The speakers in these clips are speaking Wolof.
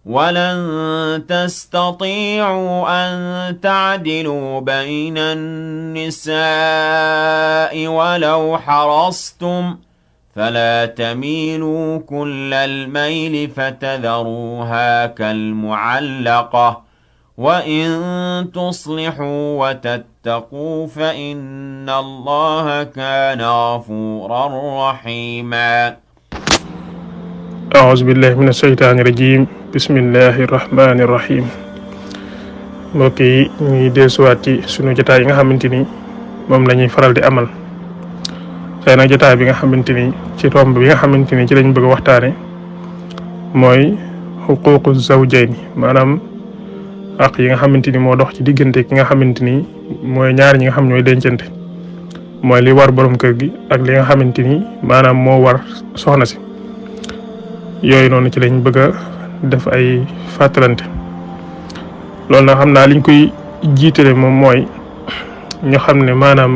ولن تستطيعوا أن تعدلوا بين النساء ولو حرصتم فلا تميلوا كل الميل فتذروها كالمعلقة وإن تصلحوا وتتقوا فإن الله كان غفورا رحيما. أعوذ بالله من الشيطان الرجيم بسم الله الرحمن الرحيم. mbokk yi ñuy dellusiwaat ci sunu jotaay yi nga xamante ni moom la ñuy faral di amal tey nag jotaay bi nga xamante ni ci tomb bi nga xamante ni ci lañ bëgg a waxtaane mooy xuquuqu zawjayni maanaam ak yi nga xamante ni moo dox ci diggante ki nga xamante ni mooy ñaar ñi nga xam ñooy dencante mooy li war borom kër gi ak li nga xamante ni maanaam moo war soxna si yooyu noonu ci lañ bëgg a def ay fàttalante loolu nag xam naa liñ koy jiitale moom mooy ñu xam ne maanaam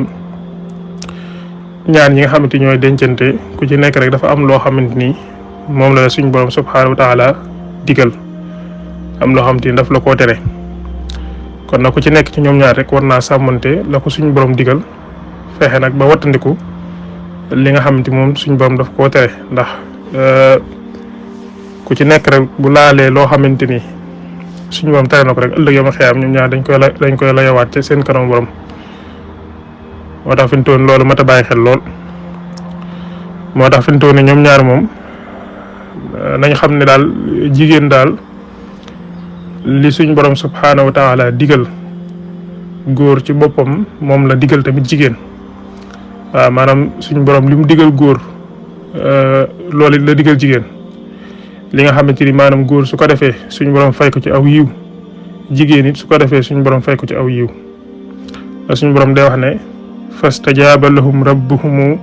ñaar ñi nga xamante ñooy dencante ku ci nekk rek dafa am loo xamante ni moom la suñ borom subhaanahu wa taala digal am loo xamante ni daf la koo tere kon nag ku ci nekk ci ñoom ñaar rek war naa sàmmante la ko suñ borom digal fexe nag ba wattandiku li nga xamante moom suñ borom daf koo tere ndax ku ci nekk rek bu laalee loo xamante ni suñu borom tere na ko rek ëllëg yoma xiyaam ñoom ñaar dañ koy layawaat ci seen kanam borom moo tax fi mu toon loolu mat a bàyyi xel lool moo tax fi mu toon ne ñoom ñaar moom nañ xam ne daal jigéen daal li suñ borom subhaanahu wa taala digal góor ci boppam moom la digal tamit jigéen waaw maanaam suñ borom li mu digal góor loolu la digal jigéen li nga xamante ni maanaam góor su ko defee suñ borom fay ko ci aw yiw jigéen it su ko defee suñ borom fay ko ci aw yiw suñ borom day wax ne fastajaaba lahum rabbuhumu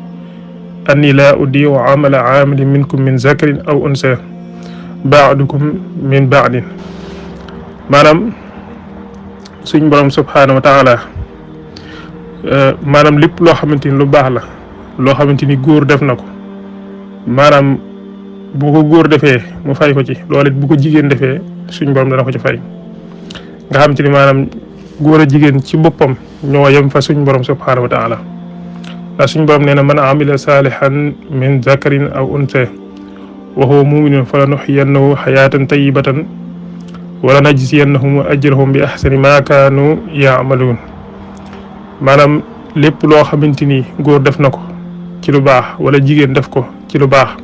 anni laa udii'u amala aamilin minkum min zakarin aw unsa ba'dukum min ba'din maanaam suñ borom subhaanahu wa taala maanaam lépp loo xamante ni lu baax la loo xamante ni góor def na ko maanaam bu ko góor defee mu fay ko ci loolu it bu ko jigéen defee suñ borom dana ko ci fay nga xamante ni maanaam góor a jigéen ci boppam ñoo yem fa suñ borom subhaanahu wa taala ndax suñ borom nee na man amila saalihan min zakarin aw unsa wa huwa muminun fala nuhyiyannahu hayatan tayyibatan wala najziyannahum ajrahum bi ahsani ma kaanu yaamaluun maanaam lépp loo xamante ni góor def na ko ci lu baax wala jigéen def ko ci lu baax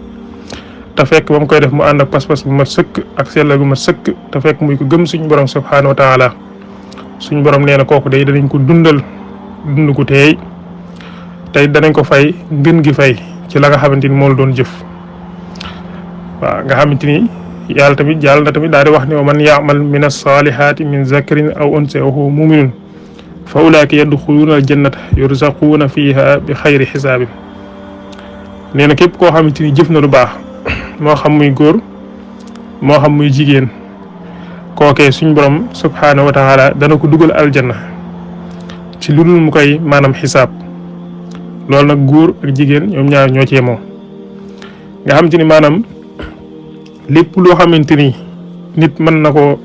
te fekk ba mu koy def mu ànd ak pas-pas bu mat sëkk ak sellal gu mat sëkk te fekk muy ko gëm suñu borom subhaanahu wa taala suñu borom nee na kooku day danañ ko dundal dund gu teey tey danañ ko fay ngën gi fay ci la nga xamante ni moo la doon jëf waaw nga xamante ni yàlla na tamit daal di wax ne wa man yaamal min as-saalihaati min zakarin aw unsa wa huwa muminun fa ulaika yadxuluuna al jannata yurzaquuna fiha bi xayri xisaabin nee na képp koo xamante ni jëf na lu baax moo xam muy góor moo xam muy jigéen kookee suñ borom subhaanahu wa taala dana ko dugal aljanna ci lu dul mu koy maanaam xisaab loolu nag góor ak jigéen ñoom ñaar ñoo cee moom nga xamante ni maanaam lépp loo xamante ni nit mën na koo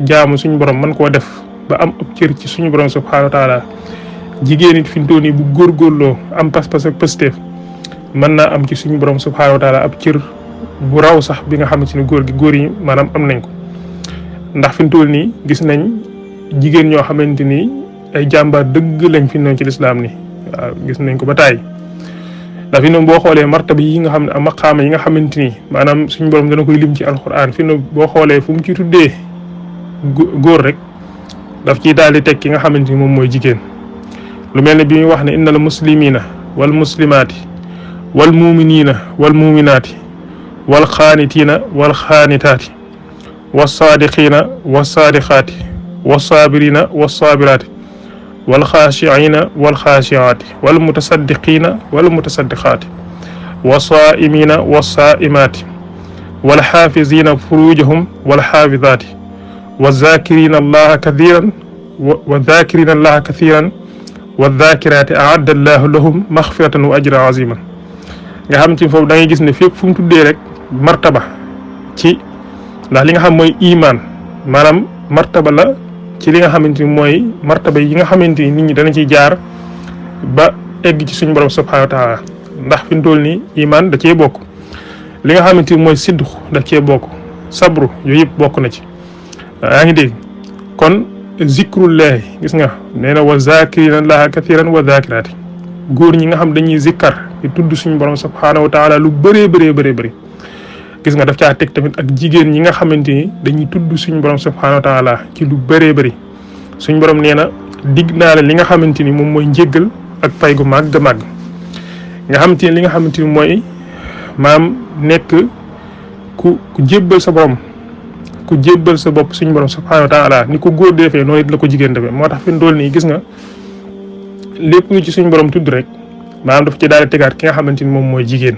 jaamu suñ borom mën koo def ba am ab cër ci suñu borom subhaanahu wa taala jigéen it fi mu toll nii bu góorgóorloo am pas-pas ak pësteef mën naa am ci suñu borom subhaanahu wa taala ab cër bu raw sax bi nga xamante ni góor yi maanaam am nañ ko ndax fi mu toll nii gis nañ jigéen ñoo xamante ni ay jàmbaar dëgg lañ fi noonu ci lislaam ni waaw gis nañ ko ba taay ndax fi noonu boo xoolee martaba yi nga xam ne maqaama yi nga xamante ni maanaam suñu borom dana koy lim ci alquran fi noonu boo xoolee fu mu ci tuddee góor rek daf ciy daal di teg ki nga xamante ni moom mooy jigéen lu mel ne bi muy wax ne innal muslimina wal muslimaati wal muminina wal muminaati wal xaanitiina wal xaanitaati was saadiqiina was saadiqaati was saabiriina was saabiraati wal xaashiina wal xaashiaati wal mutasaddiqiina wal mutasaddiqaati was saa'imiina was saa'imaati wal xaafiziina furuujahum wal xaafizaati wa zaakiriina allaha kathiiran wa zaakiriina allaha kathiiran wa zaakiraati a'adda allahu lahum maxfiratan wa ajran aziman nga xam ci foofu da ngay gis ne fépp fu mu tuddee rek martaba ci ndax li nga xam mooy iman maanaam martaba la ci li nga xamante ni mooy martaba yi nga xamante ni nit ñi dana ciy jaar ba egg ci suñu borom subhanahu wa taala ndax fi mu toll nii iman da cee bokk li nga xamante ni mooy siddu da cee bokk sabru yooyu yëpp bokk na ci yaa ngi dégg kon zikrullahi gis nga nee na wa zakirina allaha kathiran wa zakirati góor ñi nga xam dañuy zikkar di tudd suñu borom subhanahu wa taala lu bëree bëri gis nga daf caa teg tamit ak jigéen ñi nga xamante ni dañuy tudd suñu borom subhanahu wa taala ci lu bëree bëri suñu borom nee na digg naa la li nga xamante ni moom mooy njéggal ak pay gu màgg nga xamante ni li nga xamante ni mooy maam nekk ku jébbal sa borom ku jébbal sa bopp suñu borom subhanahu wa taala ni ko góor defee noonu it la ko jigéen defee moo tax fi mu toll nii gis nga lépp lu ci suñu borom tudd rek maanaam daf ci daal di tegaat ki nga xamante ni moom mooy jigéen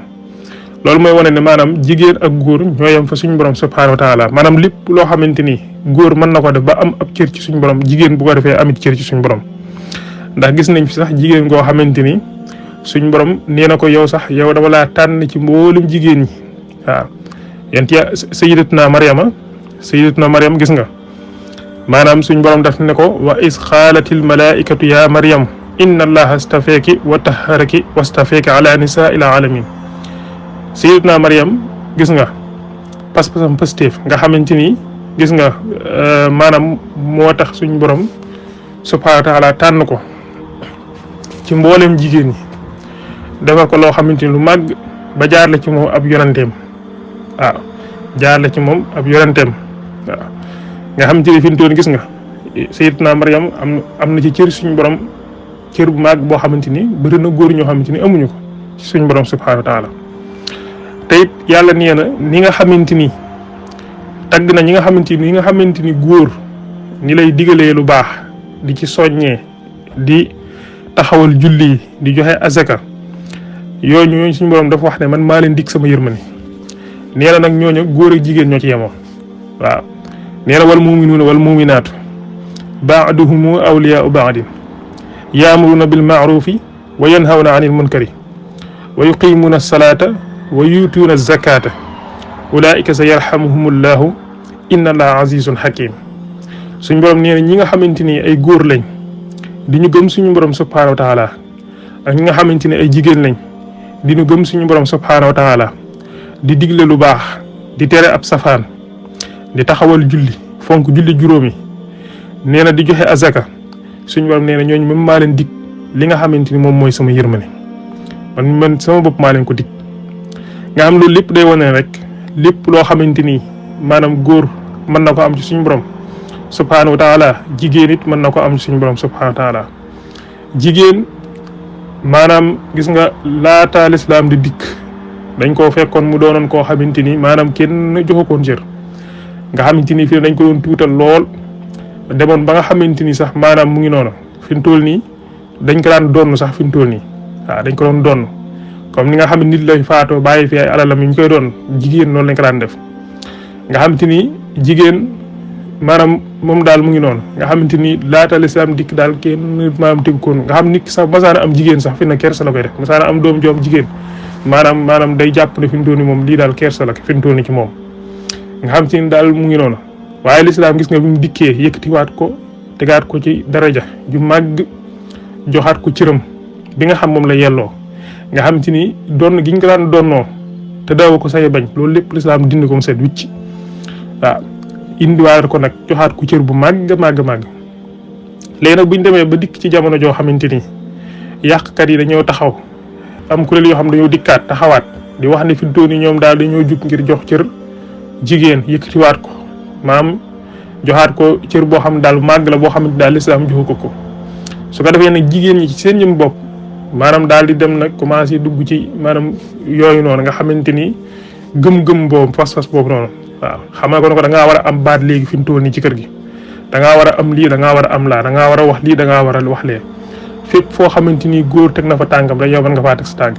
loolu mooy wane ne maanaam jigéen ak góor ñoo yem fa suñu borom subhanahu wa taala maanaam lépp loo xamante ni góor mën na ko def ba am ab cër ci suñu borom jigéen bu ko defee amit cër ci suñu borom ndax gis nañ fi sax jigéen goo xamante ni suñu borom nee na ko yow sax yow dama laa tànn ci mboolem jigéen ñi waaw yent ya sayyidatuna Maryam gis nga maanaam suñu borom daf ne ko wa is xaalatil malaikatu ya Maryam inna allaha astafeeki wa taharaki wastafeeki ala nisaa'il alamin sayyidatuna Maryam gis nga pas-pasam pëstéef nga xamante ni gis nga maanaam moo tax suñu borom subhanahu wa taala tànn ko ci mboolem jigéen ñi defal ko loo xamante ni lu màgg ba jaar la ci moom ab yonanteem waaw jaar la ci moom ab yonanteem waaw nga xamante ni fi mu toll gis nga sayyidatuna Maryam am na ci cër suñu borom cër bu màgg boo xamante ni bëri na góor ñoo xamante ni amuñu ko ci suñu borom subhanahu wa taala te it yàlla nee na ni nga xamante ni tagg na ñi nga xamante ni góor ni lay digalee lu baax di ci soññee di taxawal julli di joxe azaka ñooñu suñu borom dafa wax ne man maa leen dig sama yërmande nee na nag ñooñu góor ak jigéen ñoo ci yemoo waaw nee na wal muminuuna wal muminaatu baaduhum awliyaau baadin yaamuruna bil maarufi wa yanhawna anil munkari wa yuqimuuna salata wa yutuuna zakata ulaika sa yarhamuhumullahu inna allaha azizun hakim suñu borom nee na ñi nga xamante ni ay góor lañ di ñu gëm suñu borom subhanahu wa taala ak ñi nga xamante ni ay jigéen lañ di ñu gëm suñu borom subhanahu wa taala di digle lu baax di tere ab safaan di taxawal julli fonk julli juróomi nee na di joxe azaka suñu borom nee na ñooñu même maa leen dig li nga xamante ni moom mooy sama yërmande man sama bopp maa leen ko dig nga am loolu lépp day wane rek lépp loo xamante ni maanaam góor mën na ko am ci suñu borom subhanahu wa taala jigéen it mën na ko am ci suñu borom subhanahu wa taala jigéen maanaam gis nga laata lislaam di dikk dañ koo fekkoon mu doonoon koo xamante ni maanaam kenn joxakoon cër nga xamante ni fii dañ ko doon tuutal lool demoon ba nga xamante ni sax maanaam mu ngi noonu fi mu toll nii dañ ko daan donn sax fi mu toll nii waaw dañ ko doon donn comme ni nga xam ne nit lay faatoo bàyyi fi ay alalam yi ñu koy doon jigéen noonu lañ ko daan def nga xamante ni jigéen maanaam moom daal mu ngi noonu nga xamante ni laata lislaam dikk daal kenn maanaam teg koon nga xam nit sax masaana am jigéen sax fi na kersa la koy def masaana am doom joom jigéen maanaam day jàpp ne fi mu toll nii moom lii daal kersa la fi mu toll nii ci moom nga xam te ni daal mu ngi noonu waaye lislaam gis nga bi mu dikkee yëkkatiwaat ko tegaat ko ci daraja ju màgg joxaat ko cëram bi nga xam moom la yelloo nga xam te ni doon gi ñu ko daan doonnoo te daaw ko say bañ loolu lépp lislaam dindi ko mu set wicc waaw indiwaat ko nag joxaat ko cër bu màgg léegi nag bu ñu demee ba dikk ci jamono joo xamante ni yàqkat yi dañoo taxaw am kuréel yoo xam dañoo dikkaat taxawaat di wax ne fi doon yi ñoom daal dañoo jug ngir jox cër jigéen yëkkatiwaat ko maam joxaat ko cër boo xam daal màgg la boo xamante daal lislaam joxu ko su ko defee nag jigéen ñi ci seen ñëm bopp maanaam daal di dem nag commencé dugg ci maanaam yooyu noonu nga xamante ni gëm-gëm boobu fas-fas boobu noonu waaw xam nga ko ne ko da ngaa war a am baat léegi fi mu toll nii ci kër gi da ngaa war a am lii da ngaa war a am laa da ngaa war a wax lii da ngaa war a wax lee fépp foo xamante ni góor teg na fa tànkam rek yow mën nga faa teg sa tànk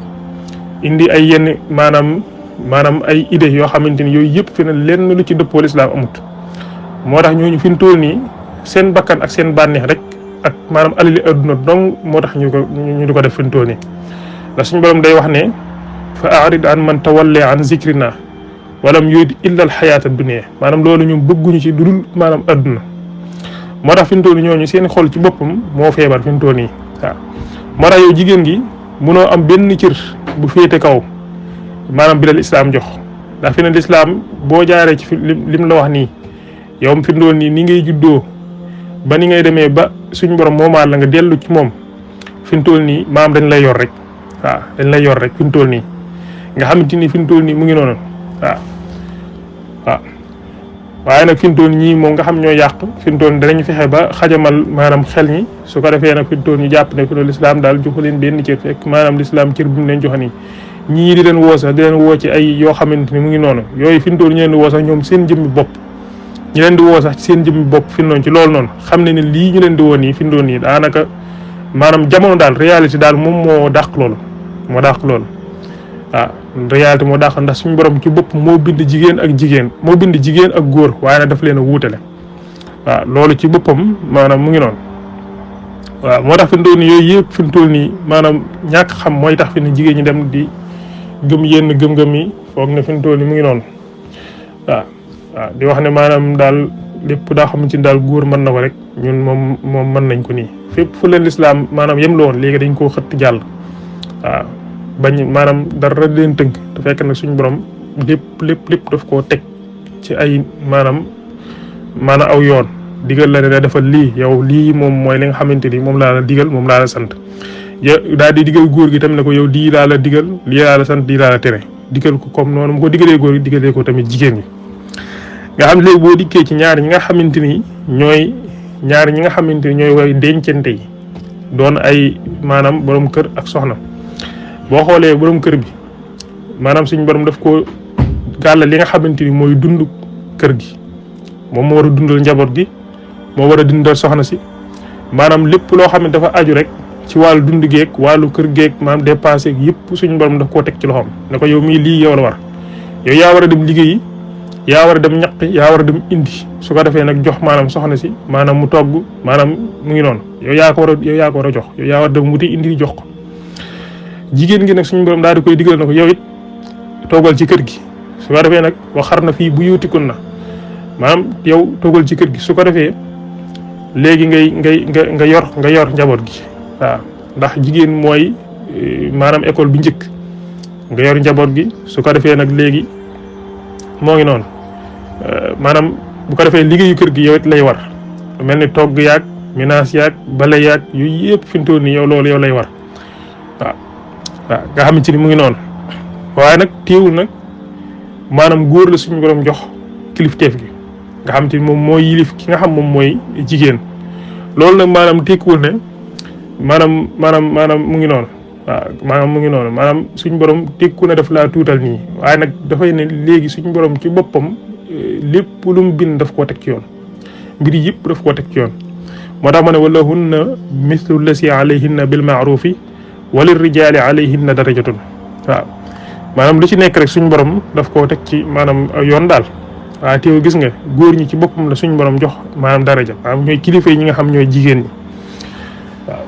indi ay yenn maanaam ay idées yoo xamante ni yooyu yëpp fi ne lenn lu ci dëppoo lislaam amut moo tax ñooñu fi mu toll nii seen bakkan ak seen bànneex rek ak maanaam alali adduna dong moo tax ñu di ko def fi mu toll nii ndax suñu borom day wax ne fa a'rid an man tawalla an zikrina walam yurid illa al xayaata dunya maanaam loolu ñoom bëgguñu ci dudul maanaam adduna moo tax fi mu toll nii ñooñu seen xol ci boppam moo feebar fi mu toll nii waaw moo tax yow jigéen gi munoo am benn cër bu féete kaw maanaam bi la lislaam jox ndax fi ne lislaam boo jaaree ci lim la wax nii yow fi mu toll nii ni ngay juddoo ba ni ngay demee ba suñ borom moomaal la nga dellu ci moom fi mu toll nii maam dañ lay yor rek waaw dañ lay yor rek fi mu toll nii nga xamante ni fi mu toll nii mu ngi noonu waaw waaw waaye nag fi mu toll ñii moom nga xam ñoo yàq fi mu toll danañ fexe ba xajamal maanaam xel ñi su ko defee nag fi mu toll ñu jàpp ne fi loolu lislaam daal joxu leen benn cër fekk maanaam lislaam cër bi mu leen joxe nii ñii di leen woo sax di leen woo ci ay yoo xamante ni mu ngi noonu yooyu fi mu toll ñu leen di woo sax ñoom seen jëmmi bopp ñu leen di woo sax seen jëmmi bopp fi mu noonu ci loolu noonu xam ne ne lii ñu leen di woo nii fi mu toll nii daanaka maanaam jamono daal réalité daal moom moo dàq loolu moo dàq loolu waaw réalité moo dàq ndax suñu borom ci bopp moo bind jigéen ak jigéen moo bind jigéen ak góor waaye nag daf leen a wuutale waaw loolu ci boppam maanaam mu ngi noonu waaw moo tax fi mu toll nii yooyu yëpp fi mu toll nii maanaam ñàkk xam mooy tax fi ne jigéen ñi dem di gëm yenn gëm-gëm yi foog ne fi mu toll nii mu ngi noonu waaw waaw di wax ne maanaam daal lépp daa xamante ni daal góor mën na ko rek ñun moom mën nañ ko nii fépp fu leen lislaam maanaam yem la woon léegi dañ koo xëtt jàll waaw bañ maanaam dara leen tënk te fekk nag suñu borom lépp daf koo teg ci ay maanaam aw yoon digal la ne dafa lii yow lii moom mooy li nga xamante ni moom laa la digal moom laa la sant daal di digal góor gi tamit ne ko yow lii laa la digal lii laa la sant lii laa la tere digal ko comme noonu mu ko digalee góor gi digalee ko tamit jigéen ñi nga xam léegi boo dikkee ci ñaar ñi nga xamante ni ñooy way dencante yi doon ay maanaam borom kër ak soxna boo xoolee borom kër bi maanaam suñu borom daf ko gàll li nga xamante ni mooy dund kër gi moom moo war a dundal njaboot gi moo war a dundal soxna si maanaam lépp loo xam ne dafa aju rek ci wàllu dund geeg wàllu kër geeg maanaam dépassé yëpp suñu borom daf koo teg ci loxoom ne ko yow mii lii yow la war yow yaa war a dem liggéeyi yaa war a dem ñaqi yaa war a dem indi su ko defee nag jox maanaam soxna si maanaam mu togg maanaam mu ngi noonu yow yaa ko war a jox yow yaa war a dem wuti indi jox ko jigéen gi nag suñu borom daal di koy digal na ko yow it toogal ci kër gi su ko defee nag waxar na fii bu yuutikun na maanaam yow toogal ci kër gi su ko defee léegi nga yor njaboot gi waaw ndax jigéen mooy maanaam école bi njëkk nga yor njaboot gi su ko defee nag léegi moo ngi noonu maanaam bu ko defee liggéeyu kër gi yow it lay war mel ni togg yaag ménage yaag bale yaag yooyu yëpp fi mu toll nii yow loolu yow lay war waaw nga xamante ni mu ngi noonu waaye nag téewul nag maanaam góor la suñu borom jox kilifteef gi nga xamante ni moom mooy yilif ki nga xam moom mooy jigéen loolu nag maanaam tekkiwul ne maanaam mu ngi noonu waaw maanaam mu ngi noonu maanaam suñu borom tekku na daf laa tuutal nii waaye nag dafay ne léegi suñu borom ci boppam lépp lu mu bind daf koo teg ci yoon mbir yëpp daf koo teg ci yoon moo tax ma ne walahunna mithlu lasi alayhinna bil ma'rufi walir rijaali alayhinna darajatun waaw maanaam lu ci nekk rek suñu borom daf koo teg ci maanaam yoon daal waaye teew gis nga góor ñi ci boppam la suñu borom jox maanaam daraja maanaam ñooy kilifa yi ñi nga xam ñooy jigéen ñi waaw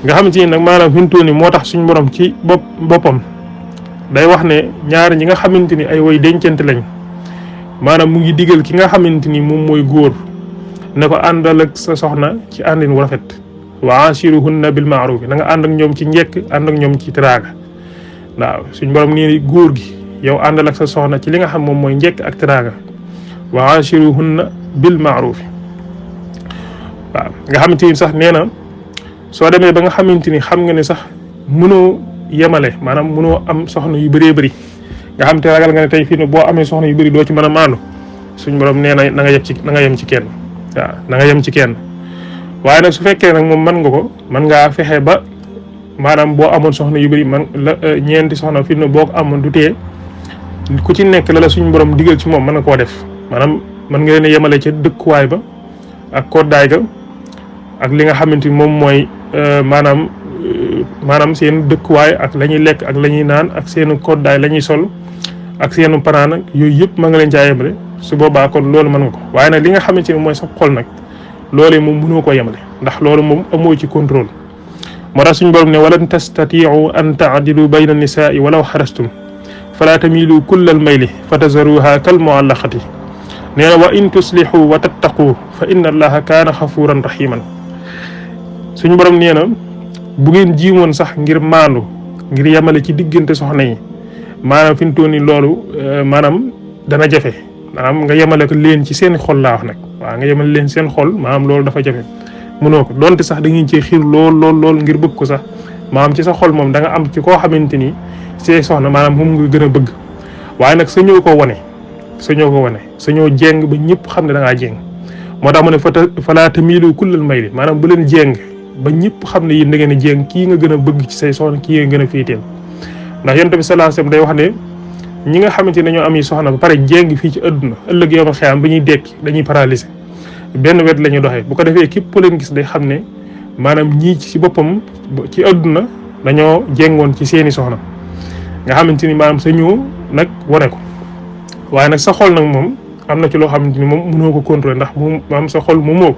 nga xamante ni nag maanaam fi mu toll nii moo tax suñu borom ci boppam day wax ne ñaar ñi nga xamante ni ay way dencante lañ maanaam mu ngi digal ki nga xamante ni moom mooy góor ne ko àndal ak sa soxna ci àndin wu rafet wa ashiruhunna bil ma'ruf na nga ànd ak ñoom ci njekk ànd ak ñoom ci teraanga waaw suñu borom nii góor gi yow àndal ak sa soxna ci li nga xam moom mooy njekk ak teraanga wa ashiruhunna bil ma'ruf waaw nga xamante ni sax nee na soo demee ba nga xamante ni xam nga ne sax mënoo yemale maanaam mënoo am soxna yu bëree bëri nga xam te ragal nga ne tey fii ne boo amee soxna yu bëri doo ci mën a maandu suñ borom nee na na nga yem ci kenn waaw na nga yem ci kenn waaye nag su fekkee nag moom mën nga ko mën ngaa fexe ba maanaam boo amoon soxna yu bëri man la ñeenti soxna fii ne boo ko amoon du tee ku ci nekk la suñu borom digal ci moom mën nga koo def maanaam mën nga leen a yemale ca dëkkuwaay ba ak koddaay ga ak li nga xamante ni moom mooy maanaam seen dëkkuwaay ak la ñuy lekk ak la ñuy naan ak seenu koddaay la ñuy sol ak seenu panaan ak yooyu yëpp ma nga leen caa yemale su boobaa kon loolu mën nga ko waaye nag li nga xamante ni mooy sa xol nag loolee moom mënoo ko yemale ndax loolu moom amoo ci contrôle moo tax suñu borom ne walan tastatiu an taadilu bayna nisaai walaw xarastum fala tamilu kullal mayli fatazaruha kal muallaqati nee na wa in tuslihu wa tattaqu fa inna allaha kaana xafuran rahiman suñu borom nee na bu ngeen jiimoon sax ngir maandu ngir yemale ci diggante soxna yi maanaam fi mu toll nii loolu maanaam dana jafe maanaam nga yemale ko leen ci seen xol laa wax nag waaw nga yemale leen seen xol maanaam loolu dafa jafe mënoo ko donte sax da ngeen cee xiir lool ngir bëgg ko sax maanaam ci sa xol moom da nga am ci koo xamante ni see soxna maanaam moom nga gën a bëgg waaye nag sañoo ko wane sañoo jéng ba ñëpp xam ne da ngaa jéng moo tax mu ne falaa tamiilu kullal mayli maanaam bu leen jéng ba ñëpp xam ne yéen da ngeen a jéng kii nga gën a bëgg ci say soxna kii nga gën a féeteel ndax yonent bi sallallahu alayhi wasallam day wax ne ñi nga xamante ne ñoo am yi soxna ba pare jéng fii ci àdduna ëllëg yow ma xiyam ba ñuy dekki dañuy paralysé benn wet la ñuy doxee bu ko defee képp leen gis day xam ne maanaam ñii ci boppam ci àdduna dañoo jéngoon ci seeni soxna nga xamante ni maanaam sa ñëw nag wane ko waaye nag sa xol nag moom am na ci loo xamante ni moom mënoo ko contrôler ndax moom maanaam sa xol moom moo ko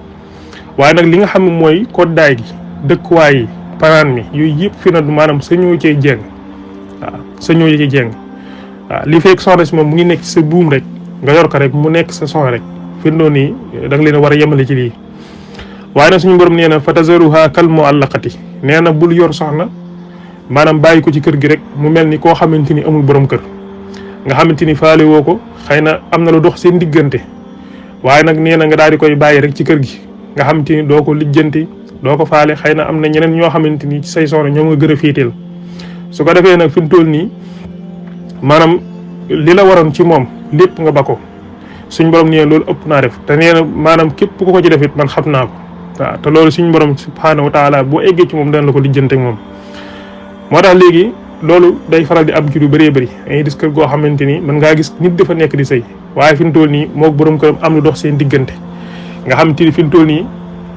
waaye nag li nga xam ne mooy koddaay gi dëkkuwaay yi panaan mi yooyu yëpp fi na maanaam sa ñëw cee jéng waaw sa ñëw ci jéng waaw li fekk soxna si moom mu ngi nekk sa buum rek nga yor ko rek mu nekk sa soxna rek fi mu doon nii da nga leen a war a yemale ci lii waaye nag suñu borom nee na fatazaruha kal muallaqati nee na bul yor soxna maanaam bàyyi ko ci kër gi rek mu mel ni koo xamante ni amul borom kër nga xamante ni faale woo ko xëy na am na lu dox seen diggante waaye nag nee na nga daal di koy bàyyi rek ci kër gi nga xamante ni doo ko lijjanti doo ko faale xëy na am na ñeneen ñoo xamante ni say soxna ñoom nga gën a féeteel su ko defee nag fi mu toll nii maanaam li la waroon ci moom lépp nga ba ko suñ borom nee loolu ëpp naa def te nee na maanaam képp ku ko ci def it man xam naa ko waaw te loolu suñ borom subhaanahu wa taala boo eggee ci moom dana la ko lijjante moom moo tax léegi loolu day faral di am ci lu bëree bëri dañuy gis kër goo xamante ni mën ngaa gis nit dafa nekk di sëy waaye fi mu toll nii moog borom këram am lu dox seen diggante nga xamante ni fi mu toll nii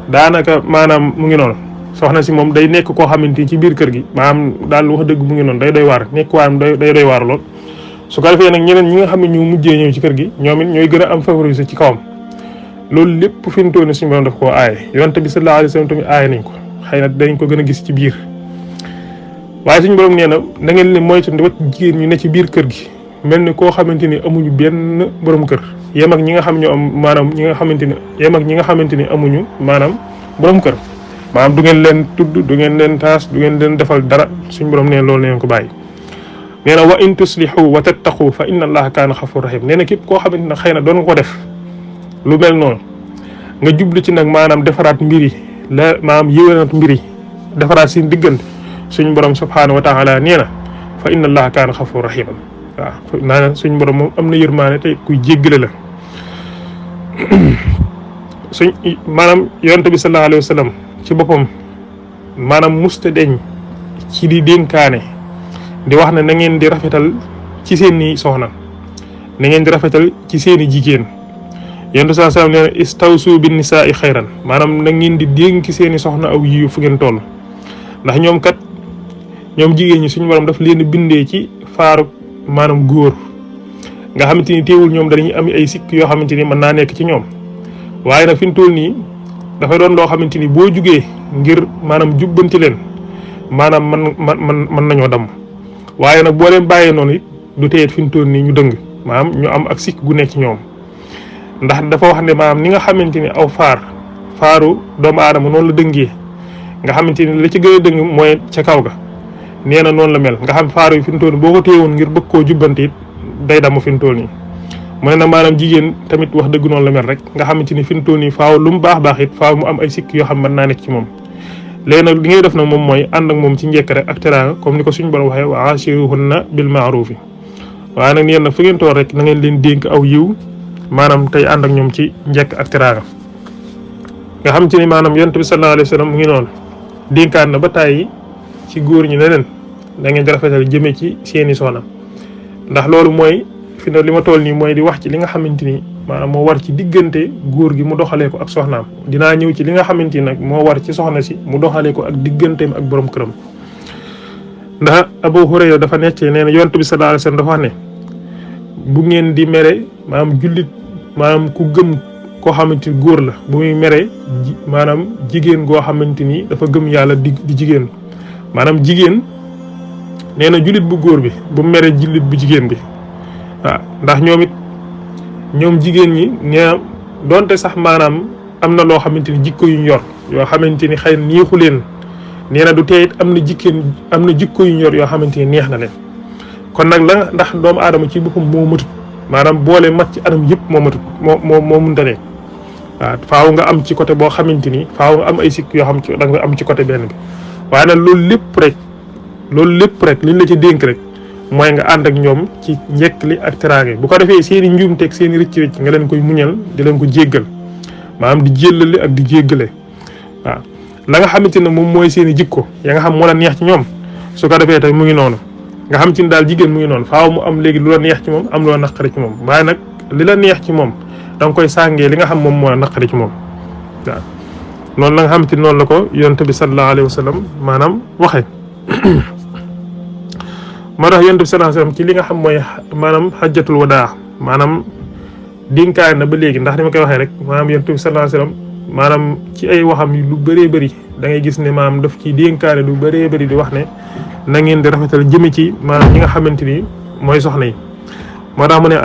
daanaka maanaam mu ngi noonu soxna si moom day nekk koo xamante ni ci biir kër gi maanaam daal wax dëgg mu ngi noonu day doy waar nekk waayam day doy waar lool su ko defee nag ñeneen ñi nga xam ne ñu mujjee ñëw ci kër gi ñoom it ñooy gën a am favoriser ci kawam loolu lépp fi mu toll nii suñu borom daf koo aaye yonent bi sallallahu alayhi wasallam tamit aaye nañ ko xëy na dañ ko gën a gis ci biir waaye suñu borom nee na da ngeen leen moytu wat jigéen ñi ne ci biir kër gi mel ni koo xamante ni amuñu benn borom kër yem ak ñi nga xam ñoo am maanaam ñi nga xamante ni yem ak ñi nga xamante ni amuñu maanaam borom kër maanaam du ngeen leen tudd du ngeen leen taas du ngeen leen defal dara suñu borom nee loolu neen ko bàyyi nee na wa in tuslihu wa tattaqu fa inna allaha kaana xafur rahim nee na képp koo xamante ne xëy na doon nga ko def lu mel noonu nga jublu ci nag maanaam defaraat mbir yi la maanaam yéwénat mbir yi defaraat seen diggante suñu borom subhaanahu wa taala nee na fa inna allaha kaana xafur rahiman waaw naa suñu borom moom am na yërmaane te kuy jéggale la suñ maanaam yonent bi sallallahu alayhi wa sallam ci boppam maanaam musta deñ ci di dénkaane di wax ne na ngeen di rafetal ci seeni soxna na ngeen di rafetal ci seeni jigéen yonent sallallahu alayhi wa sallam nee na istawsu bin nisaa xayran maanaam na ngeen di dénk seeni soxna aw yiw fu ngeen toll ndax ñoom kat ñoom jigéen ñi suñu borom daf leen bindee ci faaru maanaam góor nga xamante ni teewul ñoom dañuy am ay sikk yoo xamante ni mën naa nekk ci ñoom waaye nag fi mu toll nii dafay doon loo xamante ni boo jugee ngir maanaam jubbanti leen maanaam man nañoo damm waaye nag boo leen bàyyee noonu it du teet fi mu toll nii ñu dëng maanaam ñu am ak sikk gu nekk ci ñoom ndax dafa wax ne maanaam ni nga xamante ni aw faaru doomu aadama noonu la dëngee nga xamante ni la ci gën a dëng mooy ca kaw ga nee na noonu la mel nga xam faaru yi fi mu toll nii boo ko téyewoon ngir bëgg koo jubbanti it day damm fi mu toll nii mu ne nag maanaam jigéen tamit wax dëgg noonu la mel rek nga xamante ni fi mu toll nii faaw lu mu baax it faaw mu am ay sikk yoo xam mën naa nekk ci moom léegi nag li ngay def nag moom mooy ànd ak moom ci njëkk rek ak teraanga comme ni ko suñu borom waxee wa ashiruhunna bil ma'ruf waaye nag yéen nag fu ngeen toll rek na ngeen leen dénk aw yiw maanaam tey ànd ak ñoom ci njëkk ak teraanga nga xamante ni maanaam yonent bi sallallahu alayhi wa sallam mu ngi noonu dénkaan na ba tàyyi ci góor ñi ne leen da ngeen di rafetal jëmee ci seeni soxna ndax loolu mooy fi ne li ma toll nii mooy di wax ci li nga xamante ni maanaam moo war ci diggante góor gi mu doxalee ko ak soxnaam dinaa ñëw ci li nga xamante ni nag moo war ci soxna si mu doxalee ko ak digganteem ak borom këram ndax Abu Hurayra dafa neccee nee na yonent bi sallallahu alayhi wasallam dafa wax ne bu ngeen di mere maanaam jullit maanaam ku gëm koo xamante ni góor la bu muy mere maanaam jigéen goo xamante ni dafa gëm yàlla di jigéen maanaam jigéen nee na julit bu góor bi bu mere julit bu jigéen bi waaw ndax ñoom jigéen ñi nee donte sax maanaam am na loo xamante ni jikko yu ñor yoo xamante ni xëy na neexu leen nee na du tey am na jikko yu ñor yoo xamante ni neex na leen kon nag la ndax doomu aadama ci boppam moo matut maanaam boole mat ci anam yëpp moo matut moo mënta ne waaw faaw nga am ci côté boo xamante ni faaw nga am ay sikk yoo xam ci da nga am ci côté benn bi waaye nag loolu lépp rek liñ la ci dénk rek mooy nga ànd ak ñoom ci njëkk li ak teraange bu ko defee seen i njuumteeg seen i rëcc nga leen koy muñal di leen ko jéggal maanaam di jéllale ak di jéggale waaw la nga xamante ne moom mooy seen i jikko ya nga xam moo la neex ci ñoom su ko defee tey mu ngi noonu nga xam ci ne daal jigéen mu ngi noonu faaw mu am léegi lu la neex ci moom am lu la naqari ci moom waaye nag li la neex ci moom da nga koy sàngee li nga xam moom moo la naqari ci moom waaw noonu la nga xamante ni noonu la ko yonent bi sallallahu alayhi wa sallam maanaam waxee moo tax yonent bi sallallahu alayhi wa sallam ci li nga xam mooy maanaam xajjatul wadaa maanaam dénkaay na ba léegi ndax ni ma koy waxee rek maanaam yonent bi sallallahu alayhi wa sallam maanaam ci ay waxam lu bëree bëri da ngay gis ne maanaam daf ci dénkaane lu bëree bëri di wax ne na ngeen di rafetal jëme ci maanaam ñi nga xamante ni mooy soxna yi moo tax mu ne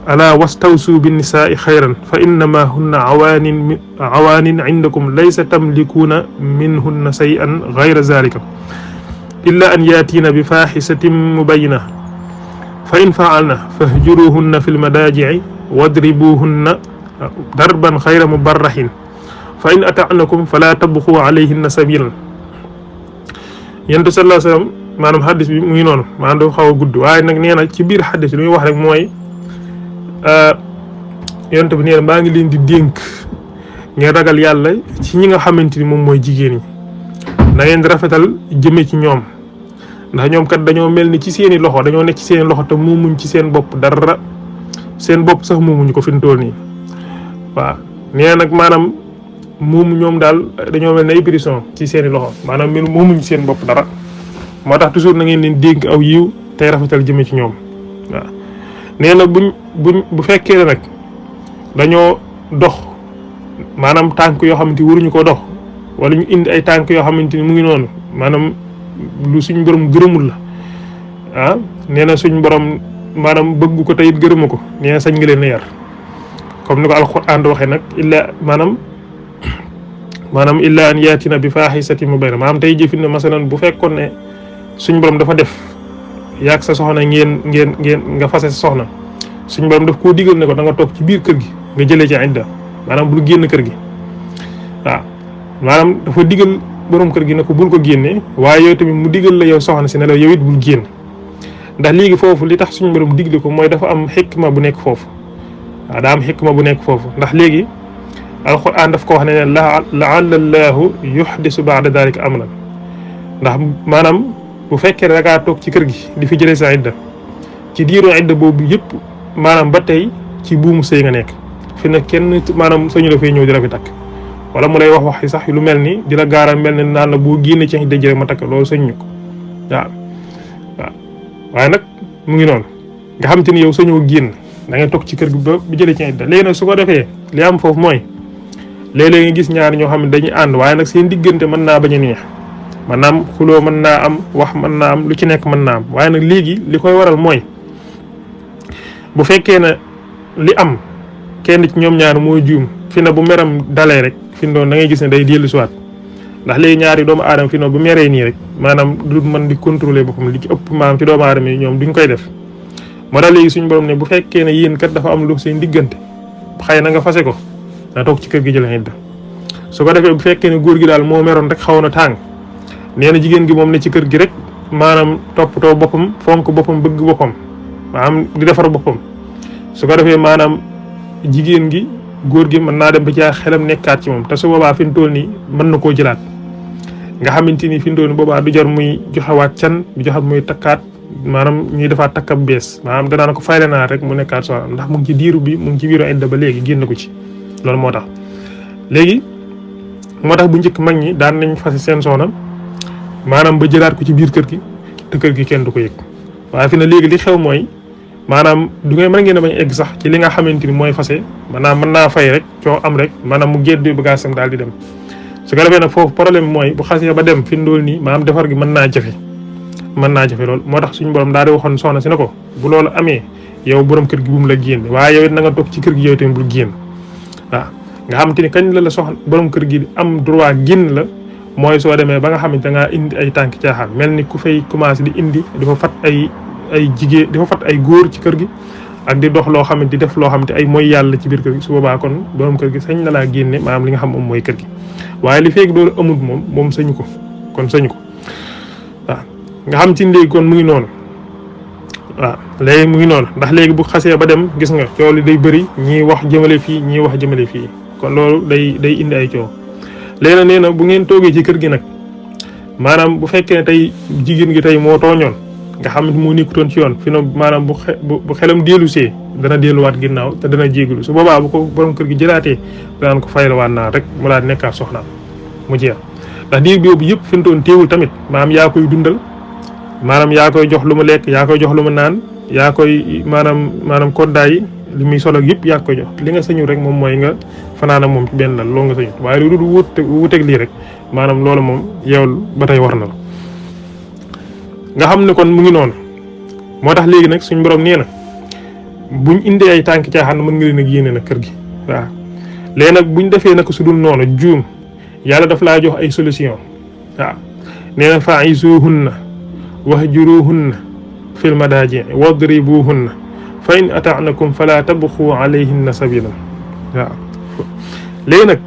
ala wastawsu bin nisaai xayran fa innama hunna awaanin indakum laysa tamlikuuna minhunna shay'an gayra zalika illa an yaatiina bi faaxisatin mubayina fa in faalna fahjuruhunna fi lmadaajici wadribuhunna darban xayra mubarrahin fa in ataanakum fala tabxu alayhinna sabilan yonent sallallahu alayhi wa sallam maanaam xaddis bi mu ngi noonu maanaam dafa xaw a gudd waaye nag nee na ci biir xaddis bi li muy wax rek mooy yonent bi nee na maa ngi leen di dénk ngeen ragal yàlla ci ñi nga xamante ni moom mooy jigéen ñi na ngeen di rafetal jëme ci ñoom ndax ñoom kat dañoo mel ni ci seeni loxo dañoo nekk ci seeni loxo te moomuñ ci seen bopp dara seen bopp sax moomuñu ko fi mu toll nii waaw nee nag maanaam moomu ñoom daal dañoo mel ne ay prison ci seeni loxo maanaam moomuñ ci seen bopp dara moo tax toujours na ngeen leen dénk aw yiw tey rafetal jëme ci ñoom waaw nee na bu fekkee ne nag dañoo dox maanaam tànk yoo xamante ni waruñu ko dox wala ñu indi ay tànk yoo xamante ni mu ngi noonu maanaam lu suñ borom gërëmul la nee na suñ borom maanaam bëgg ko tey it gërëma ko nee na sañ nga leen a yar comme ni ko alxuraan waxee nag illa an yaatina bi faaxisatin mubayyina maanaam tey jëfin ne masalan bu fekkoon ne suñ borom dafa def yaag sa soxna ngeen nga fase sa soxna suñ borom daf koo digal ne ko da nga toog ci biir kër gi nga jëlee ci idda maanaam bul génn kër gi waaw maanaam dafa digal borom kër gi ne ko bul ko génne waaye yow tamit mu digal la yow soxna si ne la yow it bul génn ndax léegi foofu li tax suñu borom digle ko mooy dafa am xikma bu nekk foofu waaw daa am xikma bu nekk foofu ndax léegi alquran daf ko wax ne laalla llaahu yuxdisu baada dalika amran ndax maanaam bu fekkee ne da ngaa toog ci kër gi di fi jëlee sa idda ci diiru idda boobu yëpp maanaam ba tey ci buumu sëy nga nekk fi ne kenn maanaam sañu la fay ñëw di la fi takk wala mu lay wax sax lu mel ni di la gaaral mel ne naan la boo génnee ci idda jëre ma takk loolu sañu ko waaw waaye nag mu ngi noonu nga xam te ni yow sañoo génn da ngay toog ci kër gi ba bu jëlee ci idda léegi nag su ko defee li am foofu mooy léeg-léeg nga gis ñaari ñoo xam ne dañuy ànd waaye nag seen diggante mën naa bañ a neex maanaam xuloo mën naa am wax mën naa am lu ci nekk mën naa am waaye nag léegi li koy waral mooy bu fekkee ne li am kenn ci ñoom ñaar mooy juum fi na bu meram dalee rek fi doon da ngay gis ne day dellu siwaat ndax léegi ñaari doomu aadama fi noonu bu meree nii rek maanaam du mën di contrôler boppam li ci ëpp maanaam ci doomu aadama yi ñoom duñ koy def moo tax léegi suñu borom ne bu fekkee ne yéen kat dafa am lu seen diggante xëy na nga fase ko na toog ci kër gi jël idda su ko defee bu fekkee ne góor gi daal moo meroon rek xaw na tàng nee na jigéen gi moom ne ci kër gi rek maanaam toppatoo boppam fonk boppam bëgg boppam maanaam di defar boppam su ko defee maanaam jigéen gi góor gi mën naa dem ba caa xelam nekkaat ci moom te su boobaa fi mu toll nii mën na koo jëlaat nga xamante ni fi mu toll nii boobaa du jar muy joxewaat can du joxat muy takkaat maanaam ñuy defaat takkab bees maanaam danaa ko fayle naa rek mu nekkaat soxna ndax mu ngi ci diiru bi mu ngi ci biiru idda ba léegi génn ko ci loolu moo tax léegi moo tax bu njëkk mag ñi daan nañ fase seen soxna maanaam ba jëlaat ko ci biir kër gi te kër gi kenn du ko yëg waaye fi ne léegi li xew mooy maanaam du ngay mën ngeen a bañ egg sax ci li nga xamante ni mooy fase maanaam mën naa fay rek coo am rek maanaam mu géddu bagage am daal di dem su ko defee nag foofu problème mooy bu xasee ba dem fi ndool nii maanaam defar gi mën naa jafe mën naa jafe lool moo tax suñu borom daal di waxoon soxna si ne ko bu loolu amee yow borom kër gi bu mu la génn waaye yow it na nga toog ci kër gi yow tamit bul génn waaw nga xamante ni kañ la soxna borom kër gi am droit génn la mooy soo demee ba nga xamante ngaa indi ay tànk caaxaan mel ni ku fay commencé di indi dafa fat ay jigéen dafa fat ay góor ci kër gi ak di dox loo xamante di def loo xamante ay mooy yàlla ci biir kër gi su boobaa kon borom kër gi sañ na laa génne maanaam li nga xam moom mooy kër gi waaye li feeg loolu amul moom sañu ko kon sañu ko waaw nga xam ci léegi kon mu ngi noonu waaw léegi mu ngi noonu ndax léegi bu xasee ba dem gis nga coow li day bëri ñii wax jëmale fii ñii wax jëmale fii kon loolu day indi ay coow léegi nag nee na bu ngeen toogee ci kër gi nag maanaam bu fekkee ne tey jigéen gi tey moo tooñoon nga xam ne moo nekkutoon ci yoon fi na maanaam bu xelam dellusee dana delluwaat ginnaaw te dana jégalu su boobaa bu ko borom kër gi jëlaatee danaan ko faylawaat naa rek mu daal nekkaat soxnaam mu jeex ndax diir boobu yëpp fi mu toon teewul tamit maanaam yaa koy dundal maanaam yaa koy jox lu mu lekk yaa koy jox lu mu naan yaa koy maanaam koddaay yi li muy solo yëpp yaa koy jox li nga sañu rek moom mooy nga fanaana moom ci benn lal loolu nga sañu waaye lu dul wuteeg lii rek maanaam loolu moom yow ba tey war na la nga xam ne kon mu ngi noonu moo tax léegi nag suñ borom nee na buñ indee ay tànk caaxaan mën nga leen a génne nag kër gi waaw léegi nag buñ defee nag su dul noonu juum yàlla daf laa jox ay solution waaw nee na fa'izuhunna wahjuruhunna fil madaaji wadribuhunna fa in ata'nakum fala tabxu alayhinna sabila waaw léegi nag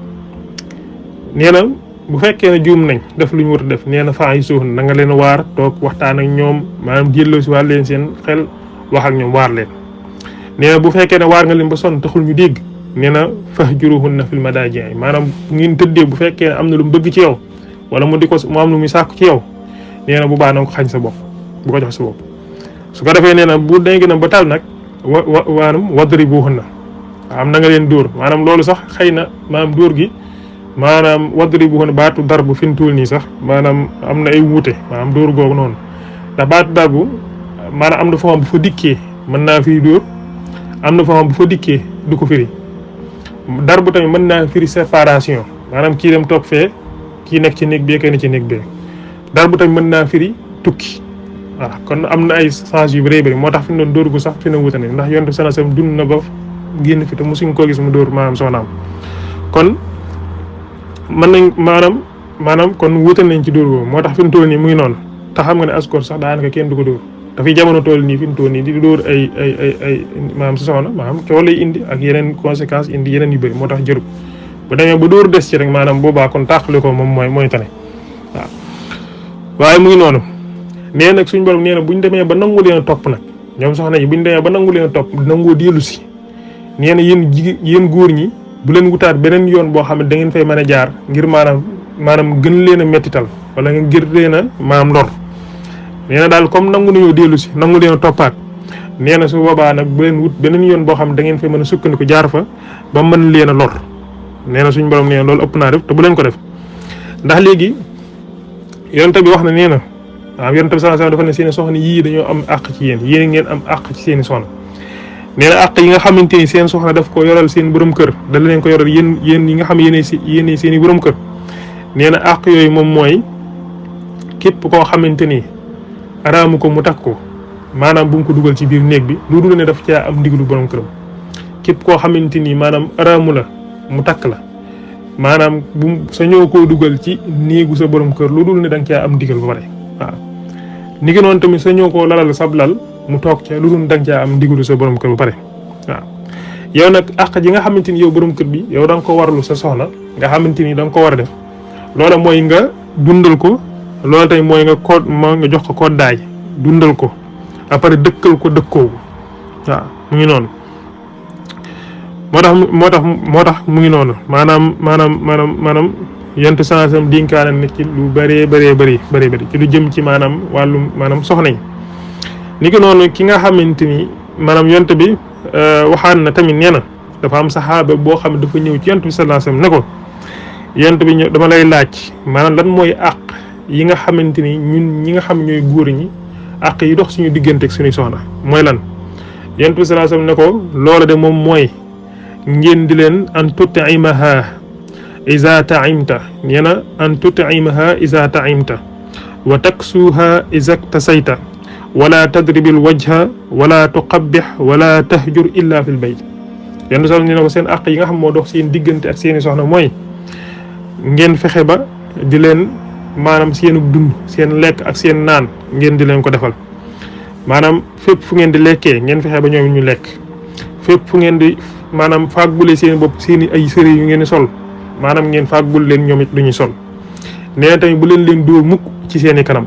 nee na bu fekkee ne juum nañ def lu ñu war a def nee na fa'izuhunna na nga leen waar toog waxtaan ak ñoom maanaam delloo si waat leen seen xel wax ak ñoom waar leen nee na bu fekkee ne waar nga leen ba sonn taxul ñu dégg nee na fahjuruhunna fil madaaji maanaam ngeen tëddee bu fekkee ne am na lu mu bëgg ci yow wala mu di ko mu am lu muy sàkku ci yow nee na bu baax na nga ko xañ sa bopp bu ko jox sa bopp su ko defee nee na bu dégg na ba tal nag maanaam wadribuhunna am na nga leen dóor maanaam loolu sax xëy na maanaam dóor gi maanaam wadribuhunna baatu darbu fi mu toll nii sax maanaam am na ay wuute maanaam dóor googu noonu ndax baatu darbu maanaam am na foo xam bu fa dikkee mën naa firi dóor am na foo xam bu fa dikkee du ko firi darbu tamit mën naa firi séparation maanaam kii dem toog fee kii nekk ci néeg bee kay ne ci néeg bee darbu tamit mën naa firi tukki waaw kon am na ay sens yu bëree bëri moo tax fi mu doon dóor gu sax fi na wuute ne ndax yonent sana sam dund na ba génn fi te mosuñ koo gis mu dóor maanaam soxnaam kon mën nañ maanaam kon wuute nañ ci dóor boobu moo tax fi mu toll nii mu ngi noonu te xam nga ne askor sax daanaka kenn du ko dóor dafay jamono toll nii fi mu toll nii di dóor ay maanaam sa soxna maanaam coow lay indi ak yeneen conséquences indi yeneen yu bëri moo tax jërub bu demee ba dóor des ci rek maanaam boobaa kon tàqali ko moom mooy tane waaw waaye mu ngi noonu nee nag suñ borom nee na buñ demee ba nangu leen a topp nag ñoom soxna yi buñ demee ba nangu leen a topp nangoo dellu si nee na yéen góor ñi bu leen wutaat beneen yoon boo xam ne da ngeen fay mën a jaar ngir maanaam gën leen a mettital wala nga ngir leen a maanaam lor nee na daal comme nangu nañoo dellu si nangu leen a toppaat nee na su boobaa nag bu leen wut beneen yoon boo xam ne da ngeen fay mën a sukkandiku jaar fa ba mën leen a lor nee na suñ borom nee na loolu ëpp naa def te bu leen ko def ndax léegi yonent bi wax na nee na waaw yonent bi sallallahu alayhi wasallam dafa ne seen soxna yii dañoo am àq ci yéen ngeen am àq ci seen soxna nee na àq yi nga xamante ni seen soxna daf ko yoral seen borom kër da leen ko yoral yéen yi nga xam yéen seen i borom kër nee na àq yooyu moom mooy képp koo xamante ni araamu ko mu takk ko maanaam bu mu ko dugal ci biir néeg bi lu dul ne daf caa am ndigalu borom këram képp koo xamante ni maanaam araamu la mu takk la maanaam bu sa ñëw koo dugal ci néegu sa borom kër lu dul ne da nga caa am ndigal ba pare waaw ni ki noonu tamit sa ñëw koo lalal sab lal mu toog ca lu dul da nga caa am ndigalu sa borom kër ba pare waaw yow nag àq ji nga xamante ni yow borom kër bi yow da nga ko warlu sa soxna nga xamante ni da nga ko war a def loola mooy nga dundal ko loola tey mooy nga jox ko koddaay dundal ko après dëkkal ko dëkkoo ko waaw mu ngi noonu moo tax mu ngi noonu maanaam yent sansam dinkaana nit ci lu bëree bëri ci lu jëm ci maanaam wàllum maanaam soxna yi ni ki noonu ki nga xamante ni maanaam yont bi waxaan na tamit nee na dafa am saxaaba boo xam ne dafa ñëw ci yont bi sallallahu alayhi wasallam ne ko yont bi ñëw dama lay laaj maanaam lan mooy àq yi nga xamante ni ñun ñi nga xam ñooy góor ñi àq yi dox suñu diggante ak suñuy soxna mooy lan yont bi sallallahu alayhi wasallam ne ko loola de moom mooy ngeen di leen an tut'imaha iza ta'imta nee na an tut'imaha iza ta'imta wa taksuha iza tasayta wala tadribil wajha wala tuqabbih wala tahjur illa fil bayt yenn sax ni na ko seen àq yi nga xam moo dox seen diggante ak seeni soxna mooy ngeen fexe ba di leen maanaam seenu dund seen lekk ak seen naan ngeen di leen ko defal maanaam fépp fu ngeen di lekkee ngeen fexe ba ñoom ñu lekk fépp fu ngeen di maanaam fàggule seen bopp seeni ay sëre yu ngeen di sol maanaam ngeen fàggul leen ñoom it lu ñuy sol nee na tamit bu leen dóor mukk ci seeni kanam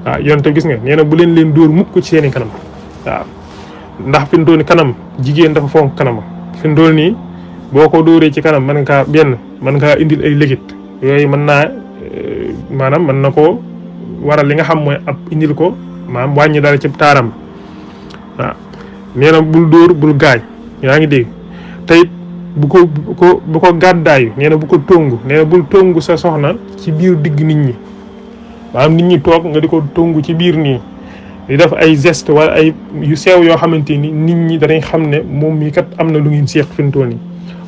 waaw yonte gis nga nee na bu leen dóor mukk ci seeni kanam waaw ndax fi mu toll nii kanam jigéen dafa fonk kanam fi mu toll nii boo ko dóoree ci kanam mën ngaa indil ay légit yooyu mën naa maanaam mën na ko waral li nga xam mooy ab indil ko maanaam wàññi dara ci taaram waaw nee na bul dóor bul gaañ yaa ngi dégg teyit bu ko gàddaayu nee na bu ko tongu nee na bul tongu sa soxna ci biir digg nit ñi maanaam nit ñi toog nga di ko tongu ci biir nii di def ay geste wala ay yu sew yoo xamante ni nit ñi danañ xam ne moom mii kat am na lu ngeen seeq fi mu toll nii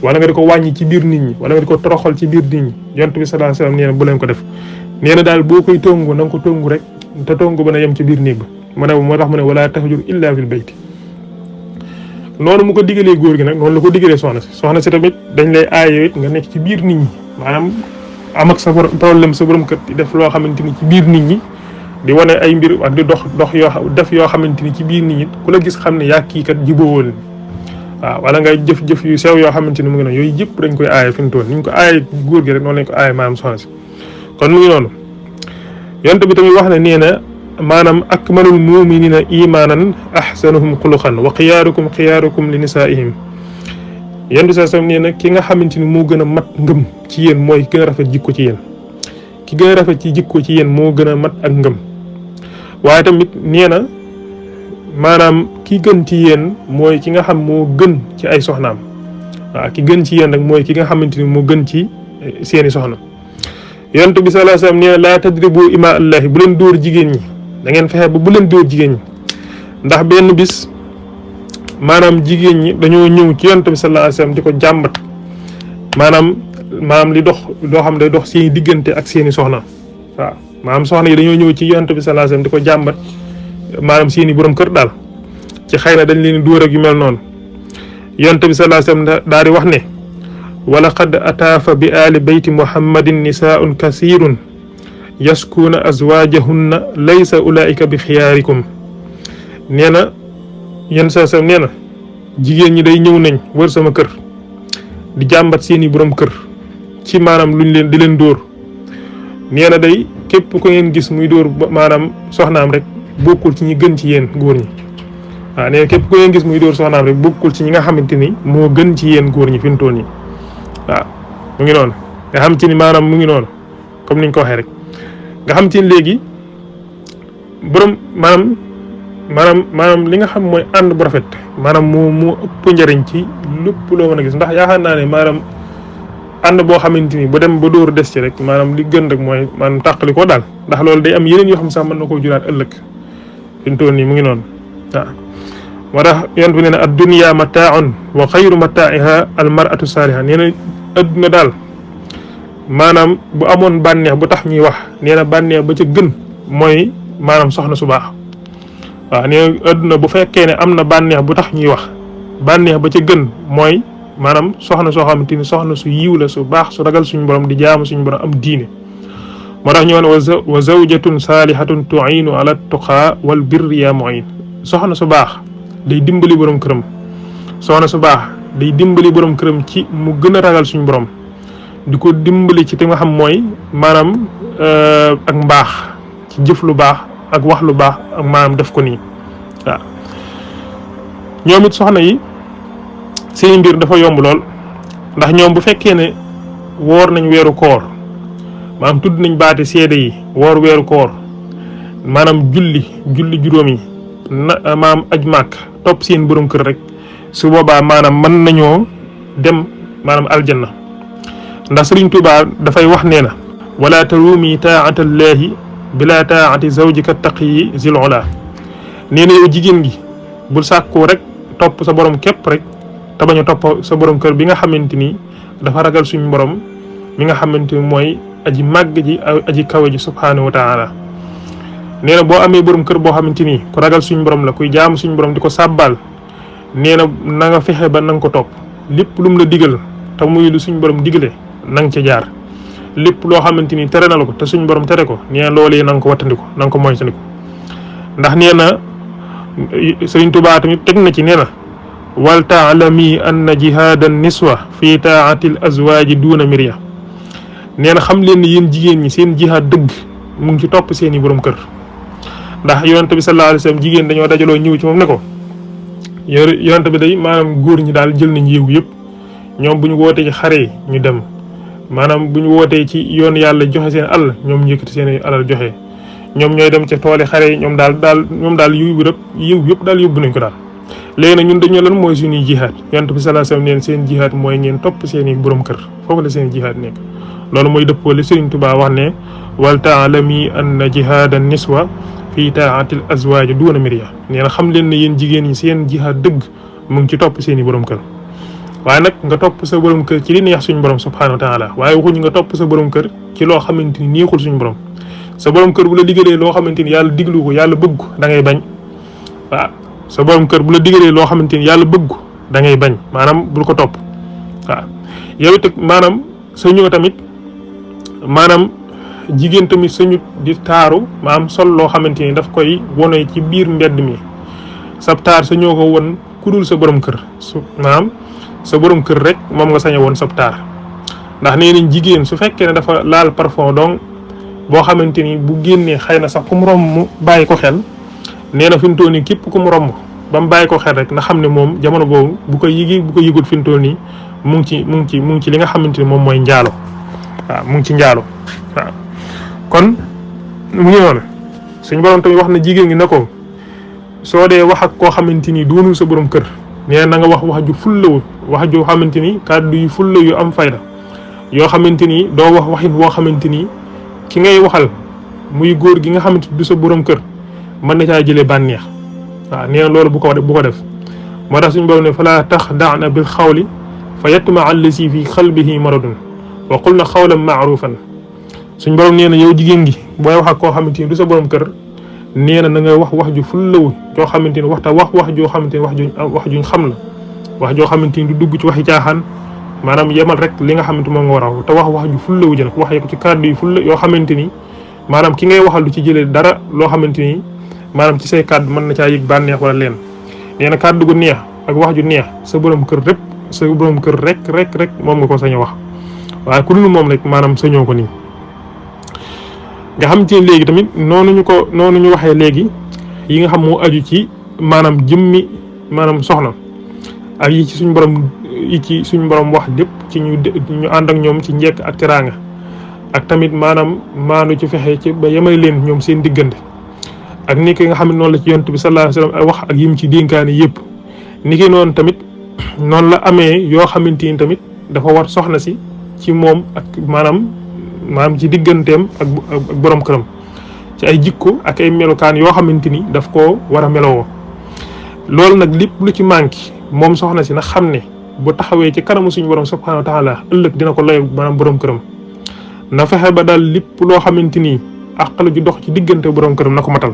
wala nga di ko wàññi ci biir nit ñi wala nga di ko toroxal ci biir nit ñi yonent bi sallallahu alayhi wasallam nee na bu leen ko def nee na daal boo koy tongu na nga ko tongu rek te tongu ba na yem ci biir néeg ba moo tax mu ne wala tahjur illa fil bayti noonu mu ko digalee góor gi nag noonu la ko digalee soxna si tamit dañ lay aaye it nga nekk ci biir nit ñi maanaam am ak sa problème sa borom kër di def loo xamante ni ci biir nit ñi di wane ay mbir ak di dox yoo xamante ni ci biir nit ñi ku la gis xam ne yaa kii kat jubóowul waaw wala ngay jëf yu sew yoo xamante ni mu ngi noonu yooyu yëpp dañ koy aaye fi mu toll ni ñu ko aaye góor gi rek noonu lañ ko aaye maanaam soxna si kon mu ngi noonu yonent bi tamit wax ne nee na maanaam akmalul muminina imanan ahsanuhum xuluqan wa xiyaarukum li nisaihim yendu sa sam nee na ki nga xamante ni moo gën a mat ngëm ci yéen mooy ki gën a rafet jikko ci yéen ki gën a rafet ci jikko ci yéen moo gën a mat ak ngëm waaye tamit nee na maanaam ki gën ci yéen mooy ki nga xam moo gën ci ay soxnaam waaw ki gën ci yéen rek mooy ki nga xamante ni moo gën ci seeni soxna yonent bi sallallahu alayhi wasallam nee na laa tadribu ima allahi bu leen dóor jigéen ñi da ngeen fexe ba bu leen dóor jigéen ñi ndax benn bis maanaam jigéen ñi dañoo ñëw ci yonent bi sallallahu alayhi wasallam di ko jàmbat maanaam li dox loo xam day dox seeni diggante ak seeni soxna waaw maanaam soxna yi dañoo ñëw ci yonent bi sallallahu alayhi wasallam di ko jàmbat maanaam seeni borom kër daal ci xëy na dañ leen dóor ak yu mel noonu yonent bi sallallahu alayhi wasallam daal di wax ne wa laqad ataafa bi ali bayti muhammadin nisaa'un kasirun yaskuuna azwaajahunna laysa ulaika bi xiyaarikum nee na yenn saa sam nee na jigéen ñi day ñëw nañ wër sama kër di jàmbat seeni borom kër ci maanaam luñ leen di leen dóor nee na day képp ko ngeen gis muy dóor maanaam soxnaam rek bokkul ci ñi gën ci yéen góor ñi waaw nee na képp ko ngeen gis muy dóor soxnaam rek bokkul ci ñi nga xamante ni moo gën ci yéen góor ñi fi mu toll nii waaw mu ngi noonu nga xam ci ni maanaam mu ngi noonu comme niñ ko waxee rek nga xam ci léegi borom maanaam li nga xam mooy ànd bu rafet maanaam moo ëpp njëriñ ci lépp loo mën a gis ndax yaakaar naa ne maanaam ànd boo xamante ni bu dem ba dóor des ci rek maanaam li gën rek mooy maanaam tàqali ko daal ndax loolu day am yeneen yoo xam sax mën na koo juraat ëllëg fi mu toll nii mu ngi noonu waaw moo tax yonent bi nee na ad-dunya mataaun wa xayru mataa'iha al mar'atu saaliha nee na adduna daal maanaam bu amoon bànneex bu tax ñuy wax nee na bànneex ba ca gën mooy maanaam soxna su baax waaw nee na adduna bu fekkee ne am na bànneex bu tax ñuy wax bànneex ba ca gën mooy maanaam soxna soo xamante ni soxna su yiw la su baax su ragal suñu borom di jaamu suñu borom am diine moo tax ñu ne wa zawjatun saalihatun tu'inu ala tuqaa wal birri ya mu'in soxna su baax day dimbali borom këram soxna su baax day dimbali borom këram ci mu gën a ragal suñu borom di ko dimbali ci te nga xam mooy maanaam ak mbaax ci jëf lu baax ak wax lu baax ak maanaam def ko nii waaw ñoom it soxna yi seen mbir dafa yomb lool ndax ñoom bu fekkee ne woor nañ weeru koor maanaam tudd nañ baati seede yi woor weeru koor maanaam julli juróom yi maanaam aj màkk topp seen borom kër rek su boobaa maanaam mën nañoo dem maanaam aljanna ndax Sëriñ Tuubaa dafay wax nee na wala tarumi taa'ata llahi bila taa'ati zawjika taqiyi zil ula nee na yow jigéen gi bul sàkkoo rek topp sa borom képp rek te bañ a topp sa borom kër bi nga xamante ni dafa ragal suñu borom mi nga xamante ni mooy aji màgg ji aji kawe ji subhaanahu wa taala nee na boo amee borom kër boo xamante ni ku ragal suñu borom la kuy jaamu suñu borom di ko sàbbaal nee na na nga fexe ba na nga ko topp lépp lu mu la digal te muy lu suñu borom digale na nga ca jaar lépp loo xamante ni tere na la ko te suñu borom tere ko nee na loolee na nga ko wattandiku na nga ko moytandiku ndax nee na Sëriñ Tuubaa tamit teg na ci nee na wal taalami anna jihaadan niswa fi taati l azwaaji duuna mirya nee na xam leen ni yéen jigéen ñi seen jihaad dëgg mu ngi ci topp seen i borom kër ndax yonent bi sallallahu alayhi wasallam jigéen dañoo dajaloo ñëw ci moom ne ko yonent bi day maanaam góor ñi daal jël nañ yéewu yëpp ñoom bu ñu wootee ci xare yi ñu dem maanaam bu ñu wootee ci yoon yàlla joxe seen alal ñoom ñu yëkkati seen alal joxe ñoom ñooy dem ca tooli xare yi ñoom daal yiw yëpp daal yóbbu nañ ko daal léegi nag ñun dañoo lan mooy suñuy jihaad yonent bi sallallahu alayhi wasallam neen seen jihaad mooy ngeen topp seen i borom kër foofu la seen jihaad nekk loolu mooy dëppoo li Sëriñ Tuubaa wax ne wal taalami anna jihaadan niswa fi taatil azwaaji duuna mirya nee na xam leen ne yéen jigéen ñi seen jihaad dëgg mu ngi ci topp seen i borom kër waaye nag nga topp sa borom kër ci li neex suñu borom subhanahu wa taala waaye waxuñu nga topp sa borom kër ci loo xamante ni neexul suñu borom sa borom kër bu la digalee loo xamante ni yàlla diglu ko yàlla bëgg ko da ngay bañ waaw sa borom kër bu la digalee loo xamante ni yàlla bëgg ko da ngay bañ maanaam bul ko topp waaw yow it maanaam sa ñëw tamit maanaam jigéen tamit sañu di taaru maanaam sol loo xamante ni daf koy wone ci biir mbedd mi sab taar sa ñoo ko won kudul sa borom kër su maanaam sa borom kër rek moom nga sañ a woon sab taar ndax nee nañ jigéen su fekkee ne dafa laal parfum donc boo xamante ni bu génnee xëy na sax ku mu romb mu bàyyi ko xel nee na fi mu toll nii képp ku mu romb ba mu bàyyi ko xel rek na xam ne moom jamono boobu bu ko yëgul fi mu toll nii mu ngi ci li nga xamante ni moom mooy njaalo waaw mu ngi ci njaalo waaw kon mu ngi noonu suñu borom tamit wax na jigéen gi ne ko soo dee wax ak koo xamante ni doonul sa borom kër nee na nga wax ju fullawul wax joo xamante ni kàddu yu fulla yu am fayda yoo xamante ni doo wax waxin boo xamante ni ki ngay waxal muy góor gi nga xamante du sa borom kër mën na caa jëlee bànneex waaw nee na loolu bu ko def moo tax suñu borom ne falaa taxda'na bil xawli fa yatma'a allazi fi qalbihi maradun wa qulna qawlan ma'rufan suñu borom nee na yow jigéen gi booy wax ak koo xamante ni du sa borom kër nee na nga wax ju fullawu joo xamante ni wax joo xamante ni wax juñ xam la wax joo xamante ni du dugg ci waxi caaxaan maanaam yemal rek li nga xamante moom nga war a wax te wax ju fullawu ji nag wax ko ci kàddu yu fulla yoo xamante ni maanaam ki ngay waxal du ci jëlee dara loo xamante ni maanaam ci say kàddu mën na caa yëg bànneex wala leen nee na kàddu gu neex ak wax ju neex sa borom kër rek moom nga ko sañ a wax waaye ku dul moom rek maanaam sañoo ko nii nga xamante ni léegi tamit noonu ñu waxee léegi yi nga xam moo aju ci maanaam jëmmi maanaam soxna ak yi ci suñu borom wax lépp ci ñu ànd ak ñoom ci njekk ak teraanga ak tamit maanaam maanu ci fexe ci ba yemale leen ñoom seen diggante ak ni ki nga xam ne noonu la ci yonent bi sallallahu alayhi wasallam wax ak yim ci dénkaane yëpp ni ki noonu tamit noonu la amee yoo xamante ni tamit dafa war soxna si ci moom ak maanaam ci digganteem ak borom këram ci ay jikko ak ay melokaan yoo xamante ni daf koo war a melowoo loolu nag lépp lu ci manqué moom soxna si nag xam ne bu taxawee ci kanamu suñu borom subhanahu wa taala ëllëg dina ko lay maanaam borom këram na fexe ba daal lépp loo xamante ni àq la ju dox ci diggante borom këram na ko matal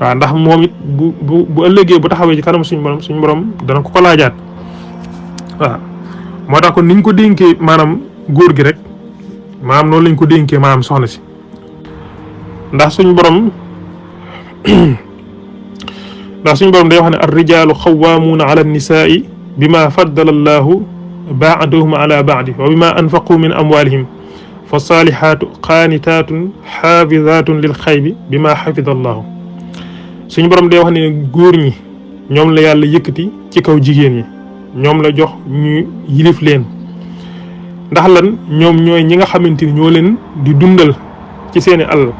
waaw ndax moom it bu ëllëgee bu taxawee ci kanamu suñu borom dana ko laajaat waaw moo tax kon niñ ko dénkee maanaam góor gi rek maanaam noonu lañ ko dénkee maanaam soxna si ndax suñu borom day wax ne ar rijaalu xawaamuuna ala nisaai bima faddala allahu baadahum ala baadi wa bima anfaqu min amwalihim fa saalihaatu qaanitaatun xaafizaatun lil xaybi bima xafida allahu suñu borom day wax ne góor ñi ñoom la yàlla yëkkati ci kaw jigéen ñi ñoom la jox ñu yilif leen ndax lan ñoom ñooy ñi nga xamante ni ñoo leen di dundal ci seeni alal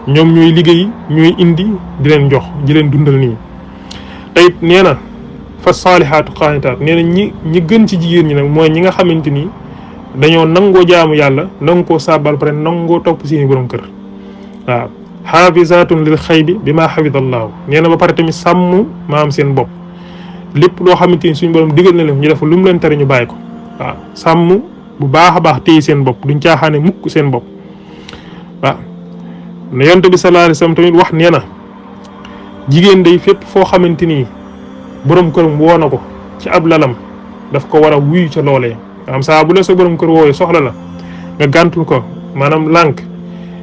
ñoom ñooy liggéey ñooy indi di leen jox di leen dundal nii tey nee na fa saalihaatu qaanitaat nee na ñi gën ci jigéen ñi nag mooy ñi nga xamante ni dañoo nangoo jaamu yàlla nangoo koo saabal pare nangoo topp seeni borom kër waaw xaafizaatun lil xaybi bi maa xafidallaahu nee na ba pare tamit sàmm maam seen bopp lépp loo xamante ni suñu borom digal na leen ñu def lu mu leen tere ñu bàyyi ko waaw sàmm bu baax a baax téye seen bopp duñ caaxaane mukk seen bopp waaw ne yonent bi sallallahu alayhi wasallam tamit wax nee na jigéen day fépp foo xamante ni borom këram woo na ko ci ab lalam daf ko war a wuyu ca loolee am saa bu la sa borom kër woowee soxla la nga gàntul ko maanaam lànk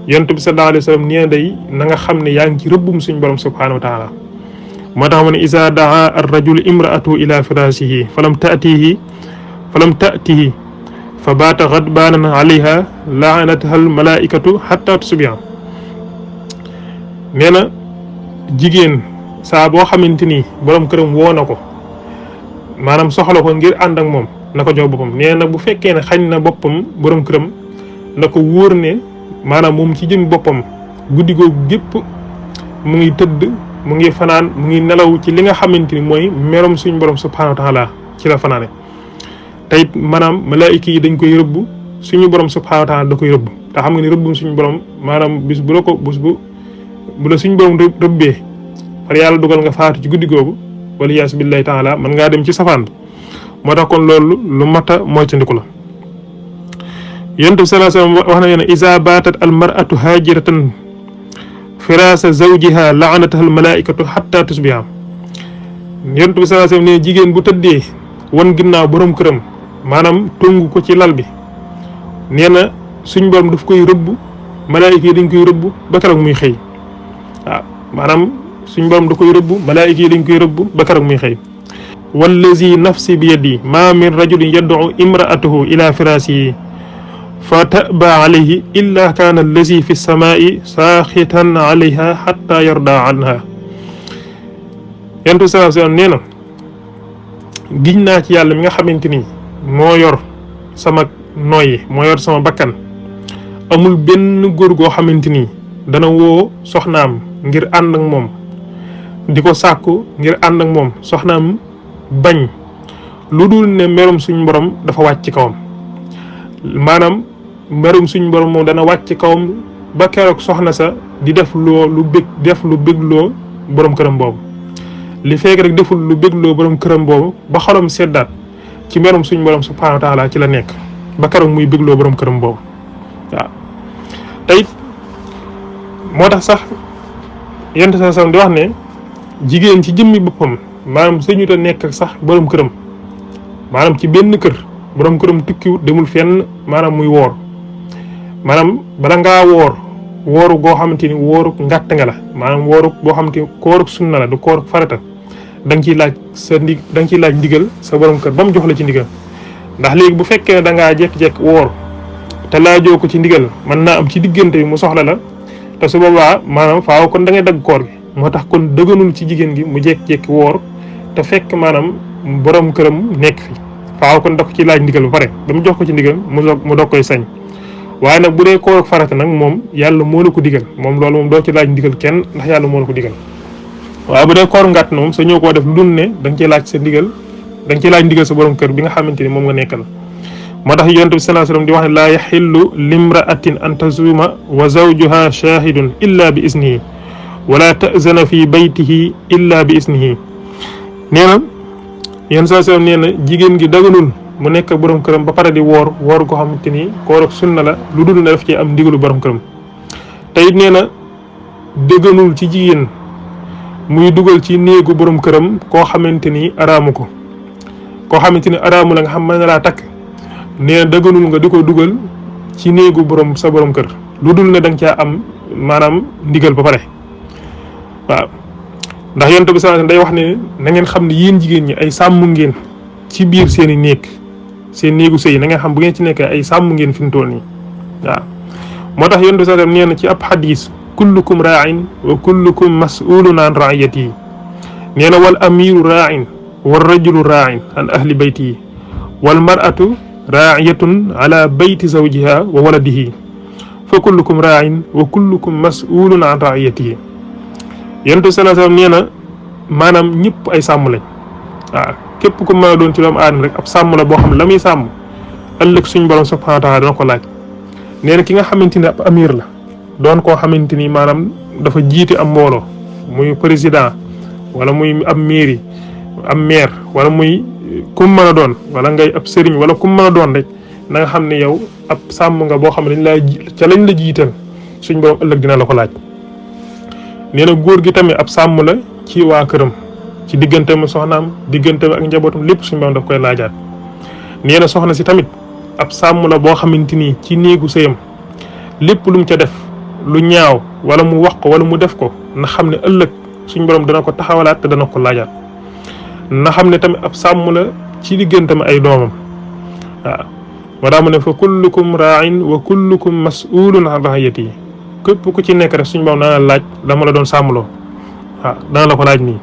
yonent bi sallallahu alayhi wasallam nee day na nga xam ne yaa ngi ci rëbbum suñ borom subhanahu wa taala moo tax ma ne isa daa ar rajul imraatu ila firasihi falam taatihi fa baata ghadbaanan alayha laanataha al malaikatu hatta tusbiha nee na jigéen saa boo xamante ni borom këram woo na ko maanaam soxla ko ngir ànd ak moom na ko jox boppam nee na bu fekkee ne xañ na boppam borom këram na ko wóor ne maanaam moom ci jëm boppam guddi googu gépp mu ngi tëdd mu ngi fanaan mu ngi nelaw ci li nga xamante ni mooy merom suñ borom subhanahu wa taala ci la fanaane tey maanaam malaayika yi dañ koy rëbb suñu borom subhanahu wa taala da koy rëbb te xam nga ni rëbbum suñu borom maanaam bis bu la ko bu la suñu borom rëbbee far yàlla dugal nga faatu ci guddi googu wala yaas billahi taala mën ngaa dem ci safaan moo tax kon loolu lu mata moytandiku la yonent bi sallallahu alayhi wasallam wax na ne iza batat al mar'atu hajiratan firasa zawjiha la'anataha al malaikatu hatta tusbiha yonent bi sallallahu alayhi wasallam ne jigéen bu tëddee wan ginnaaw borom këram maanaam tongu ko ci lal bi nee na suñ borom daf koy rëbb malaayika yi dañ koy rëbb ba keroog muy xëy waaw maanaam suñ borom da koy rëbb malaayika yi dañ koy rëbb ba keroog muy xëy wallazi nafsi bi yadi ma min rajulin yad'u imra'atahu ila firasihi fa taba alayhi illa kana allazi fi samai saxitan alayha hatta yarda anha yentu sallallahu alayhi wasallam nee na giñ naa ci yàlla mi nga xamante ni moo yor sama noyyi moo yor sama bakkan amul benn góor goo xamante ni dana woo soxnaam ngir ànd ak moom di ko sàkku ngir ànd ak moom soxnaam bañ lu dul ne merum suñ borom dafa wàcc ci kawam maanaam merum suñ borom moom dana wàcc ci kawam ba keroog soxna sa di def lu bégloo borom këram boobu li fekk rek deful lu bégloo borom këram boobu ba xolam seddaat ci merum suñ borom subhanahu wa taala ci la nekk ba keroog muy bégloo borom këram boobu waaw tey moo tax sax yent sa sam di wax ne jigéen ci jëmmi boppam maanaam sañu ta nekk ak sax borom këram maanaam ci benn kër borom këram tukkiwut demul fenn maanaam muy woor maanaam bala ngaa wooru goo xamante ni wóoruk ngàtt nga la maanaam wóoruk boo xamante ni kooruk sunna la du kooruk farata da nga ciy laaj ndigal sa borom kër ba mu jox la ci ndigal ndax léegi bu fekkee ne da ngaa jekk-jekk woor te laajoo ko ci ndigal mën naa am ci diggante bi mu soxla la te su boobaa maanaam faaw kon da ngay dagg koor gi moo tax kon dëgganul ci jigéen gi mu jekk-jekk woor te fekk maanaam borom këram nekk fi faaw kon da ko ci laaj ndigal ba pare ba mu jox ko ci ndigal mu doog koy sañ waaye nag bu dee koor farata nag moom yàlla moo la ko digal moom loolu moom doo ci laaj ndigal kenn ndax yàlla moo la ko digal waaye bu dee koor ngàtt na moom sa ñëw koo def lu dul ne da nga ciy laaj sa ndigal da nga ciy laaj ndigal sa borom kër bi nga xamante ni moom nga nekkal moo tax yonent bi sallallahu alayhi wasallam di wax ne laa yaxillu limra'atin an tazuma wa zawjuha shahidun illa bi isnihi wala ta'zana fi baytihi illa bi isnihi nee na yonent sallallahu alayhi wasallam nee na jigéen gi daganul mu nekk borom këram ba pare di woor goo xamante ni koor ak sunna la lu dul ne daf ci am ndigalu borom këram te it nee na dëgganul ci jigéen muy dugal ci néegu borom këram koo xamante ni araamu ko koo xamante ni araamu la nga xam mën na laa takk nee na dëgganul nga di ko dugal ci néegu sa borom kër lu dul ne da nga caa am maanaam ndigal ba pare waaw ndax yonent bi sallallahu alayhi wasallam day wax ne na ngeen xam ne yéen jigéen ñi ay sàmm ngeen ci biir seeni néeg seen néegu sëy na ngeen xam bu ngeen ci nekkee ay sàmm ngeen fi mu toll nii waaw moo tax yonent bi sallallahu alayhi wasallam nee na ci ab xadis kullukum raa'in wa kullukum mas'ulun an ra'iyatihi nee na wal amiru raa'in wal rajulu raa'in an ahli baytihi wal mar'atu raa'iyatun ala bayti zawjiha wa waladihi fa kullukum raa'in wa kullukum mas'ulun an ra'iyatihi yonent bi sallallahu alayhi wasallam nee na maanaam ñëpp ay sàmm lañ waaw képp ku mën a doon ci doomu aadama rek ab sàmm la boo xam ne la muy sàmm ëllëg suñ borom subhanahu wa taala dana ko laaj nee na ki nga xamante ni ab amir la doon koo xamante ni maanaam dafa jiite am mbooloo muy président wala muy ab mairie am maire wala muy kum mën a doon wala ngay ab sëriñ wala kum mën a doon rek na nga xam ne yow ab sàmm nga boo xam ne lañ la jiital suñ borom ëllëg dina la ko laaj. nee na góor gi tamit ab sàmm la ci waa këram ci digganteem soxnaam digganteem ak njabootam lépp suñ borom daf koy laajaat. nee na soxna si tamit ab sàmm la boo xamante ni ci néegu sëyam lépp lu mu ca def lu ñaaw wala mu wax ko wala mu def ko na xam ne ëllëg suñ borom dana ko taxawalaat te dana ko laajaat. na xam ne tamit ab sàmm la ci digganteem ay doomam waaw. moo daa mu ne fa kullukum ra'in wa kullukum mas'ulun an ra'iyatihi képp ku ci nekk rek suñu borom dana la laaj dama la doon sàmmloo waaw dana la ko laaj nii.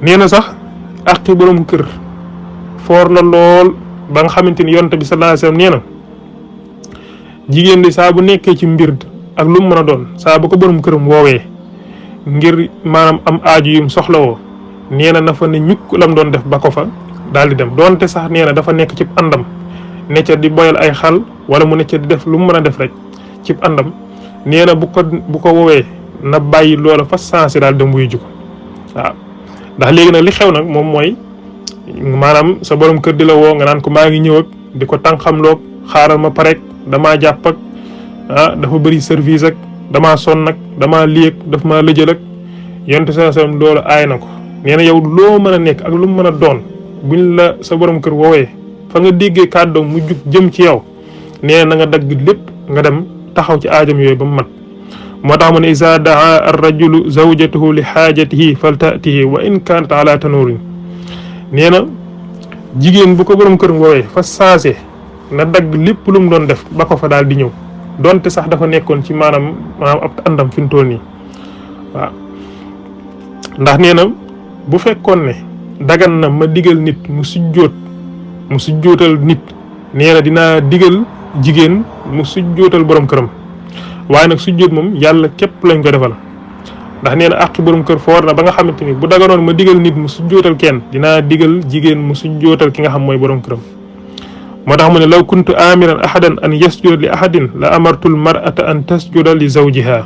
nee na sax àqi borom kër foor na lool ba nga xamante ni yonent bi sallallahu alayhi wasallam nee na jigéen di saa bu nekkee ci mbir ak lu mu mën a doon saa bu ko borom këram woowee ngir maanaam am aaju yum soxlawoo nee na fa ne ñukk lam doon def ba ko fa daal di dem donte sax nee na dafa nekk ci àndam ne ca di boyal ay xal wala mu ne ca di def lu mu mën a def rek ci àndam nee na bu ko woowee na bàyyi loola fa sensé daal dem wuyu ji ko waaw. ndax léegi nag li xew nag moom mooy maanaam sa borom kër di la woo nga naan ko maa ngi ñëw ak di ko tànqamloog xaaral ma parek damaa jàpp ak dafa bëri service ak damaa sonn ak damaa lii ak daf maa lëjal ak yonent sallallahu alayhi wasallam loolu aay na ko. nee na yow loo mën a nekk ak lu mu mën a doon buñ la sa borom kër woowee fa nga déggee kàddoom mu jug jëm ci yow nee na nga dagg lépp nga dem taxaw ci aajam yooyu ba mu mat. moo tax mu ne iza daa ar rajulu zawjatahu li xaajatihi faltatihi wa in kanat ala tanurin. nee na jigéen bu ko borom kër woowee fa saase na dagg lépp lu mu doon def ba ko fa daal di ñëw donte sax dafa nekkoon ci maanaam ab àndam fi mu toll nii waaw. ndax nee na bu fekkoon ne dagan na ma digal nit mu sujjootal nit nee na dinaa digal jigéen mu sujjootal borom këram. waaye nag sujjóot moom yàlla képp lañ ko defal ndax nee na àqi borom kër foor na ba nga xamante ni bu daganoon ma digal nit mu sujjootal kenn dinaa digal jigéen mu sujjootal ki nga xam mooy borom këram. moo tax mu ne law kuntu amiran ahadan an yasjuda li ahadin la amartul mar'ata an tasjuda li zawjiha.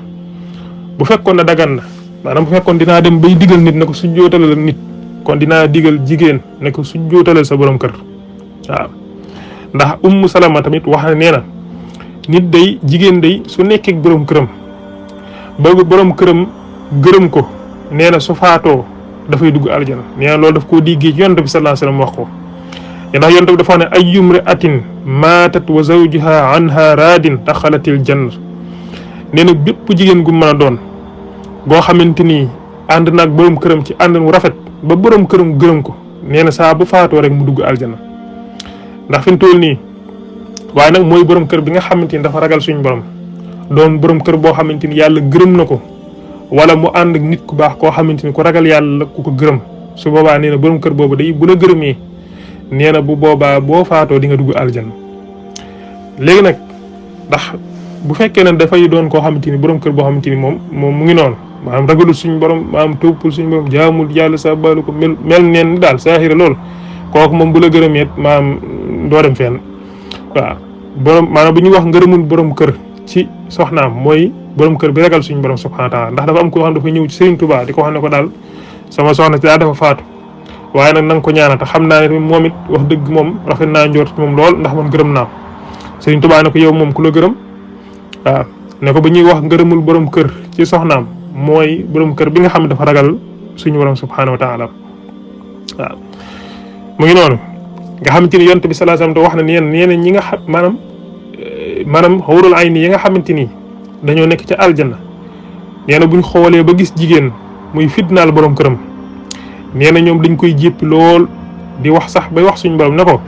bu fekkoon ne dagan na maanaam bu fekkoon dinaa dem bay digal nit ne ko sujjootalal nit kon dinaa digal jigéen ne ko sujjootalal sa borom kër waaw. ndax ummu salama tamit wax na nee na nit day jigéen day su nekkee borom këram ba borom këram gërëm ko nee na su faatoo dafay dugg aljana nee na loolu daf koo diggee ci yonent bi sallallahu alayhi wasallam wax ko. ndax yonent bi dafa ne ayyum ra'atin maatat wa zawjuha anha raadin daxalatil janna. nee na bépp jigéen gu mën a doon goo xamante ni ànd naag borom këram ci ànd mu rafet ba borom këram gërëm ko nee na saa bu faatoo rek mu dugg aljana. ndax fi mu toll nii waaye nag mooy borom kër bi nga xamante ni dafa ragal suñu borom doon borom kër boo xamante ni yàlla gërëm na ko wala mu ànd ak nit ku baax koo xamante ni ku ragal yàlla ku ko gërëm su boobaa nee na borom kër boobu day bu la gërëmee nee na bu boobaa boo faatoo di nga dugg aljanna. léegi nag ndax bu fekkee ne dafay doon koo xamante ni borom kër boo xamante ni moom mu ngi noonu maanaam ragalul suñu borom maanaam toppul suñu borom jaamul yàlla sa balu ko mel neen ni daal saaxira loolu kooku moom bu la gërëmee maanaam doo dem fenn. waaw borom maanaam bu ñuy wax ngërëmul borom kër ci soxnaam mooy borom kër bi ragal suñu borom subhanahu wa ta'ala. ndax dafa am ko xam dafa ñëw ci Serigne Touba di ko wax ne ko daal sama soxna si daa dafa faatu waaye nag na nga ko ñaanal te xam naa ne moom it wax dëgg moom rafet naa njort moom lool ndax man gërëm naa ko. Serigne Touba ne ko yow moom ku la gërëm waaw ne ko ba ñuy wax ngërëmul borom kër ci soxnaam mooy borom kër bi nga xam ne dafa ragal suñu borom subhanahu wa ta'ala. waaw mu ngi noonu nga xamante ni yonent bi sallallahu alayhi wasallam wax na nee na ñi nga xam maanaam xawrul ayni yi nga xamante ni dañoo nekk ca aljanna nee na buñ xoolee ba gis jigéen muy fitnaal borom këram nee na ñoom dañ koy jéppi lool di wax sax bay wax suñu borom ne ko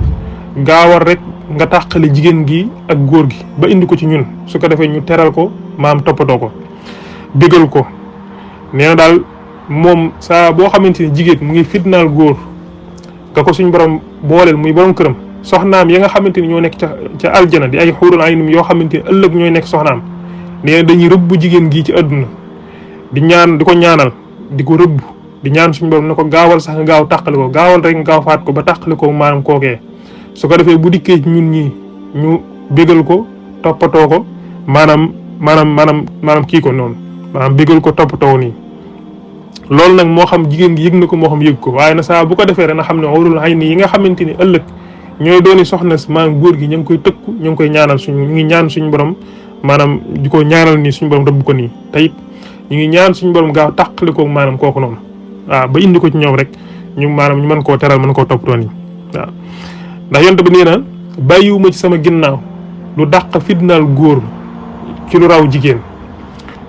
gaawal rek nga tàqale jigéen gi ak góor gi ba indi ko ci ñun su ko defee ñu teral ko maam toppatoo ko bégal ko. nee na daal moom saa boo xamante ni jigéen mu ngi fitnaal góor nga ko suñ borom booleel muy borom këram soxnaam ya nga xamante ni ñoo nekk ca aljana di ay xuurul aynum yoo xamante ni ëllëg ñooy nekk soxnaam nee na dañuy rëbb jigéen gii ci àdduna di ko ñaanal di ko rëbb di ñaan suñu borom ne ko gaawal sax nga gaaw tàqale ko gaawal rek nga gaaw faat ko ba tàqale ko maanaam kookee su ko defee bu dikkee ñun ñi ñu bégal ko toppatoo ko maanaam kii ko noonu maanaam bégal ko toppatoo nii. loolu nag moo xam jigéen gi yëg na ko moo xam yëg ko waaye na saa bu ko defee rek na xam ne xawrul ayni yi nga xamante ni ëllëg ñooy dooni soxna maanaam góor gi ñu ngi koy tëkku ñu ngi koy ñaanal ñu ngi ñaan suñu borom maanaam di ko ñaanal nii suñu borom rëbb ko nii te it ñu ngi ñaan suñu borom gaaw tàqalikoo maanaam kooku noonu waaw ba indi ko ci ñoom rek ñu maanaam ñu mën koo teral mën koo toppatoo nii waaw ndax yonte bi nee na bàyyiwuma ci sama ginnaaw lu dàq fitnaal góor ci lu raw jigéen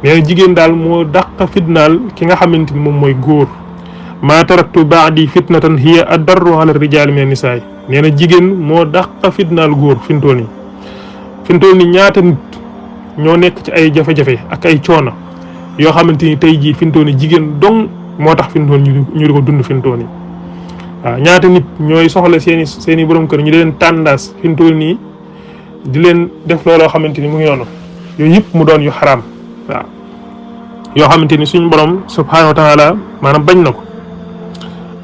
nee na jigéen daal moo dàq fitnaal ki nga xamante ni moom mooy góor maa taraktu baadi fitnatan hiya adarru ala rijaali min nisaay nee na jigéen moo dàq fitnaal góor fintoon yi ñaata nit ñoo nekk ci ay jafe-jafe ak ay coono yoo xamante ni tey jii fintoon yi jigéen dong moo tax fintoon ñu di ko dund fintoon yi waaw ñaata nit ñooy soxla seeni borom kër ñu di leen tàndaas fintoon nii di leen def looloo xamante ni mu ngi noonu yooyu yëpp mu doon yu xaraam waaw yoo xamante ni suñu borom subhaanahu wa taala maanaam bañ na ko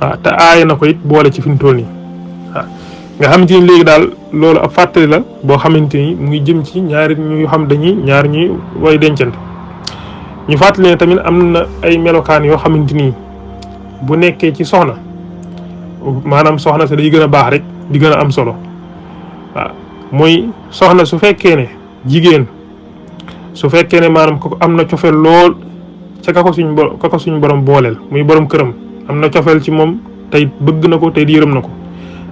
waaw te aaya na ko it boole ci fintoon yi waaw nga xamante ni léegi daal loolu ab fàttali la boo xamante ni mu ngi jëm ci ñaari ñu xam ñaar ñuy way dencante ñu fàttali ne tamit am na ay melokaan yoo xamante ni bu nekkee ci soxna maanaam soxna sa day gën a baax rek di gën a am solo waaw mooy soxna su fekkee ne jigéen su fekkee ne maanaam ko am na cofeel lool ca ka ko suñu borom booleel muy borom këram am na cofeel ci moom tey bëgg na ko tey yërëm na ko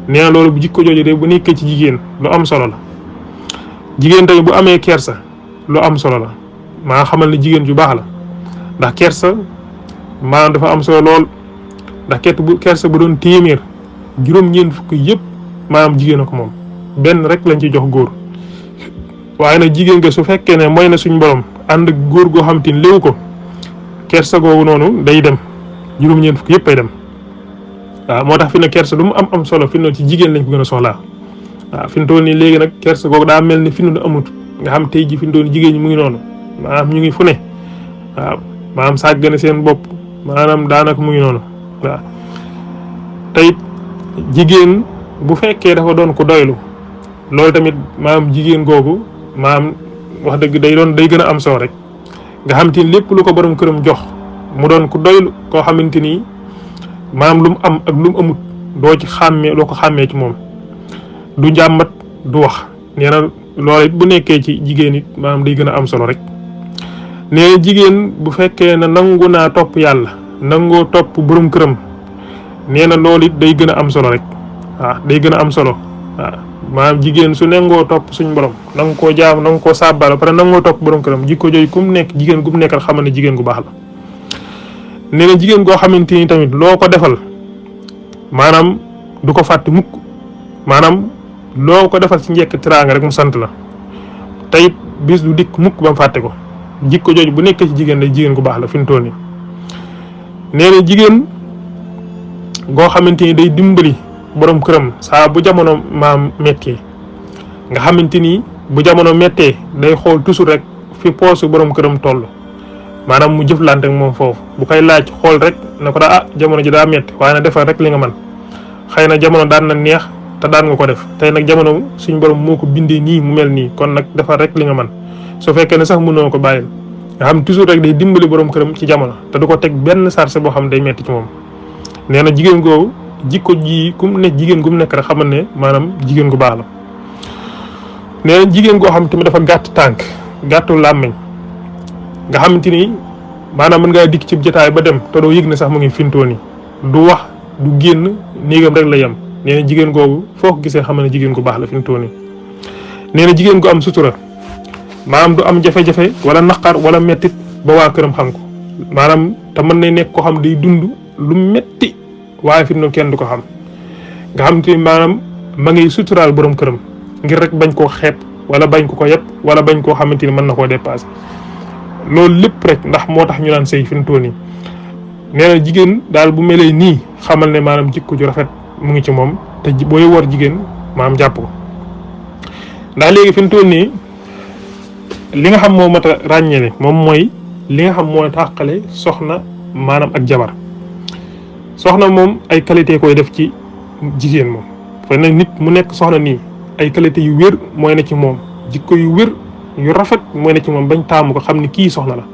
nee na loolu bu jikko jooju de bu nekkee ci jigéen lu am solo la jigéen tamit bu amee kersa lu am solo la maa xamal ne jigéen ju baax la ndax kersa maanaam dafa am solo lool ndax kersa bu doon téeméer juróom-ñeent fukk yëpp maanaam jigéen a ko moom benn rek lañ ci jox góor waaye nag jigéen nga su fekkee ne mooy na suñ borom ànd góor goo xam te ni léwu ko kersa googu noonu day dem juróom-ñeent fukk yëpp ay dem waaw moo tax fi ne kersa lu mu am solo fi ne ci jigéen lañ ko gën a soxlaa waaw fi mu toll nii léegi nag kersa googu daa mel ni fi nu amut nga xam tey ji fi mu toll jigéen ñi mu ngi noonu maanaam ñu ngi fu ne waaw maanaam sàggane seen bopp maanaam daanaka mu ngi noonu waaw tey jigéen bu fekkee dafa doon ko doylu loolu tamit maanaam jigéen googu maanaam wax dëgg day gën a am solo rek nga xam te ni lépp lu ko borom këram jox mu doon ko doylu koo xamante ni maanaam lu mu am ak lu mu amut doo ko xàmmee ci moom du njàmbat du wax nee na loolu it bu nekkee ci jigéen it maanaam day gën a am solo rek nee na jigéen bu fekkee ne nangu naa topp yàlla nangoo topp borom këram nee na loolu it day gën a am solo rek waaw day gën a am solo waaw maanaam jigéen su nangoo topp suñ borom nangu koo jaam nangu koo sàbbal ba pare nangoo topp borom këram jikko jooju ku mu nekk jigéen gu mu nekkal xamal ne jigéen gu baax la nee na jigéen goo xamante ni tamit loo ko defal maanaam du ko fàtte mukk maanaam loo ko defal ci njekk teraanga rek mu sant la tey bis du dikk mukk ba mu fàtte ko jikko jooju bu nekkee ci jigéen day jigéen gu baax la fi mu toll nii nee na jigéen goo xamante ni day dimbali borom këram saa bu jamono maam méttee nga xamante ni bu jamono méttee day xool toujours rek fi poosu borom këram toll maanaam mu jëflante ak moom foofu bu koy laaj xool rek na ko daa jamono ji daa métti waaye nag defal rek li nga man xëy na jamono daan na neex te daan nga ko def tey nag jamono suñ borom moo ko bindee nii mu mel nii kon nag defal rek li nga man su fekkee ne sax mënoo ko bàyyil nga xam toujours rek day dimbali borom këram ci jamono te du ko teg benn sarse boo xam day métti ci moom nee na jigéen googu jikko ji ku mu nekk jigéen gu mu nekk rek xamal ne maanaam jigéen gu baax la nee na jigéen goo xam tamit dafa gàtt tànk gàttu làmmiñ nga xamante ni maanaam mën ngaa dikk ci jotaay ba dem te doo yëg ne sax mu ngi fintoo ni du wax du génn néegam rek la yem nee na jigéen googu foo ko gisee xamal ne jigéen gu baax la fintoo ni nee na jigéen gu am sutura maanaam du am jafe-jafe wala naqar wala mettit ba waa këram xam ko maanaam te mën na nekk koo xam day dund lu metti waaye fi mu kenn du ko xam nga xam te maanaam ma ngi suturaal borom këram ngir rek bañ koo xeeb wala bañ ko yëpp wala bañ koo xamante ni mën na koo dépassé loolu lépp rek ndax moo tax ñu naan sëy fi mu toll nii nee na jigéen daal bu melee nii xamal ne maanaam jikko ju rafet mu ngi ci moom te booy war jigéen maanaam jàpp ko ndax léegi fi mu toll nii li nga xam moo mat a ràññeele moom mooy li nga xam mooy tàqale soxna maanaam ak jabar soxna moom ay qualité koy def ci jigéen moom fa nag nit mu nekk soxna nii ay qualité yu wér mooy ne ci moom jikko yu wér yu rafet mooy ne ci moom bañ taamu ko xam ni kii soxna la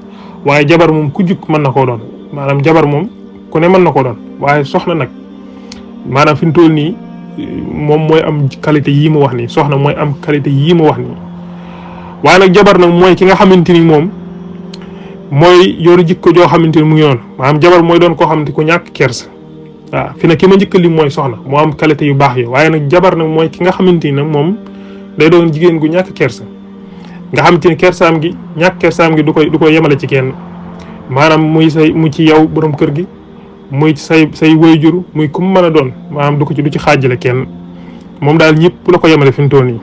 waaye jabar moom ku jukk mën na koo doon maanaam jabar moom ku ne mën na koo doon waaye soxna nag maanaam fi mu toll nii moom mooy am qualité yii mu wax nii soxna mooy am qualité yii mu wax nii waaye nag jabar nag mooy ki nga xamante ni moom mooy yor jikko joo xamante ni mu ngi noonu maanaam jabar mooy doon koo xamante ku ñàkk kersa waaw fi ne ki ma njëkk lim mooy soxna moo am qualité yu baax yi waaye nag jabar nag mooy ki nga xamante ni nag moom day doon jigéen gu ñàkk kersa nga xamante ni kersaam gi ñàkk kersaam gi du koy yemale ci kenn maanaam muy ci yow borom kër gi muy say wayjur muy kum mën a doon maanaam du ci xaajale kenn moom daal ñëpp la ko yemale fi mu toll nii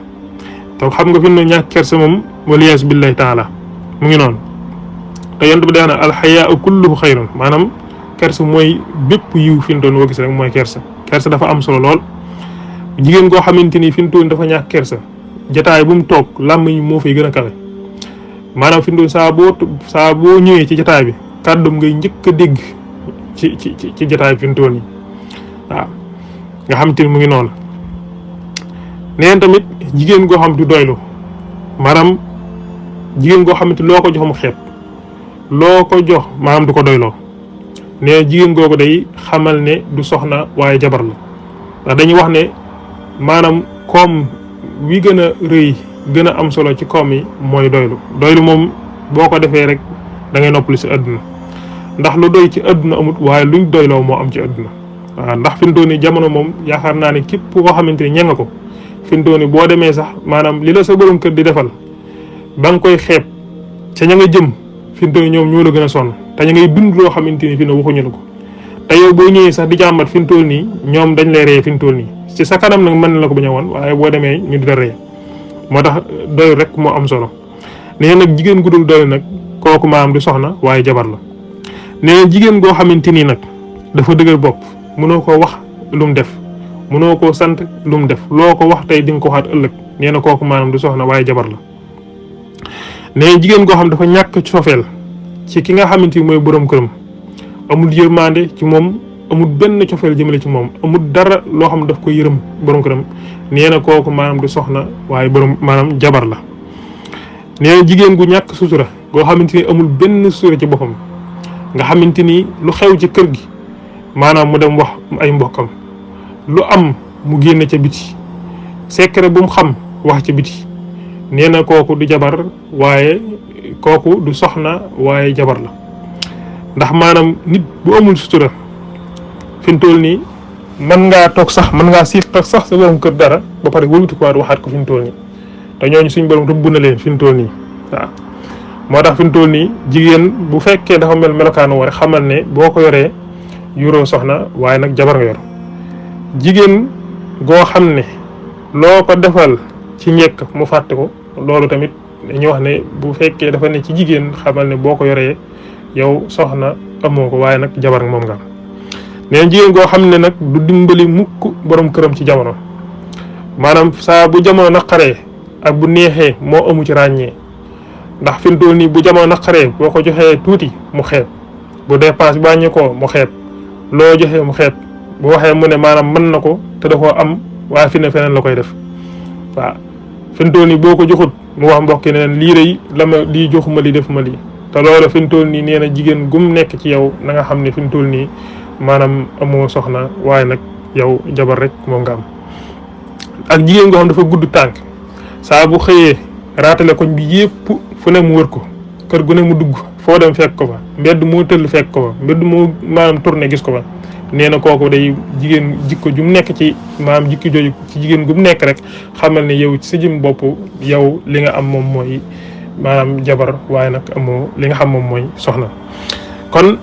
te xam nga fi mu ne ñàkk kersa moom waliyaasu billahi taala mu ngi noonu te yonent bi dee na alxayaau kulluhu xayrun maanaam kersa mooy bépp yiw fi mu toll nii gis rek mooy kersa dafa am solo lool jigéen koo xamante ni fi mu toll nii dafa ñàkk kersa jataay bu mu toog làmmiñ moo fay gën a kawe maanaam fi mu toll saa boo ñëwee ci jataay bi kàddum ngay njëkk a dégg ci jataay bi fi mu toll nii waaw nga xamante ni mu ngi noonu neen tamit jigéen goo xam du doylu maanaam jigéen goo xamante loo ko jox mu xeeb loo ko jox maanaam du ko doyloo nee jigéen googu day xamal ne du soxna waaye jabar la ndax dañuy wax ne maanaam koom wi gën a rëy gën a am solo ci koom yi mooy doylu moom boo ko defee rek da ngay noppalu si àdduna ndax lu doy ci àdduna amut waaye luñ doyloo moo am ci àdduna waaw ndax fi mu toll nii jamono moom yaakaar naa ne képp koo xamante ni ña nga ko fi mu toll nii boo demee sax maanaam li la sa borom kër di defal ba nga koy xeeb ca ña nga jëm fi mu toll nii ñoom ñoo la gën a sonn te ña ngay dund loo xamante ni fi ne waxuñu la ko te yow boo ñëwee sax di jàmbat fi mu toll nii ñoom dañ lay ree fi mu toll nii ci sa kanam nag mën na la ko bañ a woon waaye boo demee ñu di la ree moo tax doy rek moo am solo nee nag jigéen gu dul doy nag kooku maam du soxna waaye jabar la nee jigéen goo xamante ni nag dafa dëgër bopp mënoo koo wax lu mu def mënoo koo sant lu mu def loo ko wax tey di nga ko waxaat ëllëg nee na kooku maanaam du soxna waaye jabar la nee jigéen goo xam dafa ñàkk cofeel ci ki nga xamante ni mooy borom këram amul yërmande ci moom amul benn cofeel jëmale ci moom amul dara loo xam daf koy yërëm borom këram nee na kooku maanaam du soxna waaye borom maanaam jabar la nee na jigéen gu ñàkk sutura goo xamante ni amul benn sutura ci boppam nga xamante ni lu xew ci kër gi maanaam mu dem wax ay mbokkam lu am mu génne ca biti secret bu mu xam wax ci biti nee na kooku du jabar waaye kooku du soxna waaye jabar la ndax maanaam nit bu amul sutura fi mu toll nii mën ngaa toog sax mën ngaa siif toog sax sa borom kër dara ba pare wëlbati ko waat waxaat ko fi mu toll nii te ñooñu suñ borom rëbb na leen fi mu toll nii waaw moo tax fi mu toll nii jigéen bu fekkee dafa mel melokaanu war xamal ne boo ko yoree yuroo soxna waaye nag jabar nga yor jigéen goo xam ne loo ko defal ci njëkk mu fàtte ko loolu tamit dañuy wax ne bu fekkee dafa ne ci jigéen xamal ne boo ko yoree yow soxna amoo ko waaye nag jabar moom nga am neen jigéen goo xam ne nag du dimbali mukk borom këram ci jamono maanaam saa bu jamono naqaree ak bu neexee moo amu ci ràññee ndax fi mu toll nii bu jamono naqaree boo ko joxee tuuti mu xeeb bu dépense bi wàññi ko mu xeeb loo joxee mu xeeb bu waxee mu ne maanaam mën na ko te da koo am waaye fi ne feneen la koy def waaw fi mu toll nii boo ko joxut mu wax mbokk yi ne leen lii rëy la ma lii joxuma lii defuma lii te loolu fi mu toll nii nee na jigéen gum nekk ci yow na nga xam ne fi mu toll nii maanaam amoo soxna waaye nag yow jabar rek moom nga am ak jigéen goo xam dafa gudd tànk saa bu xëyee raatale koñ bi yépp fu ne mu wër ko kër gu ne mu dugg foo dem fekk ko fa mbedd moo tëll fekk ko fa mbedd moo maanaam tourné gis ko fa nee na kooku day jigéen jikko ju mu nekk ci maanaam jikko jooju ci jigéen gu mu nekk rek xamal ne yow ci sa jëm bopp yow li nga am moom mooy maanaam jabar waaye nag amoo li nga xam moom mooy soxna kon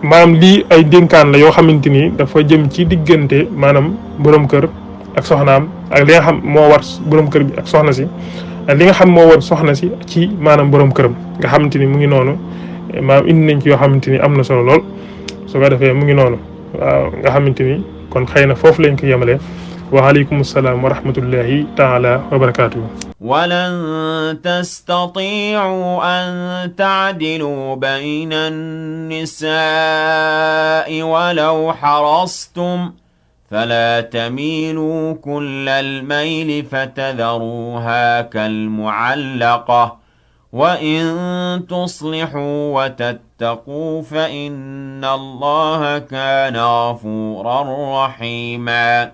maanaam lii ay dénkaan la yoo xamante ni dafa jëm ci diggante maanaam borom kër ak soxnaam ak li nga xam moo war borom kër bi ak soxna si ak li nga xam moo war soxna si ci maanaam borom këram nga xamante ni mu ngi noonu maanaam indi nañ ci yoo xamante ni am na solo lool su ko defee mu ngi noonu waaw nga xamante ni kon xëy na foofu lañ ko yemale wa aleykum salaam wa rahmatullahi taala wa barakaatuhu ولن تستطيعوا أن تعدلوا بين النساء ولو حرصتم فلا تميلوا كل الميل فتذروها كالمعلقة وإن تصلحوا وتتقوا فإن الله كان غفورا رحيما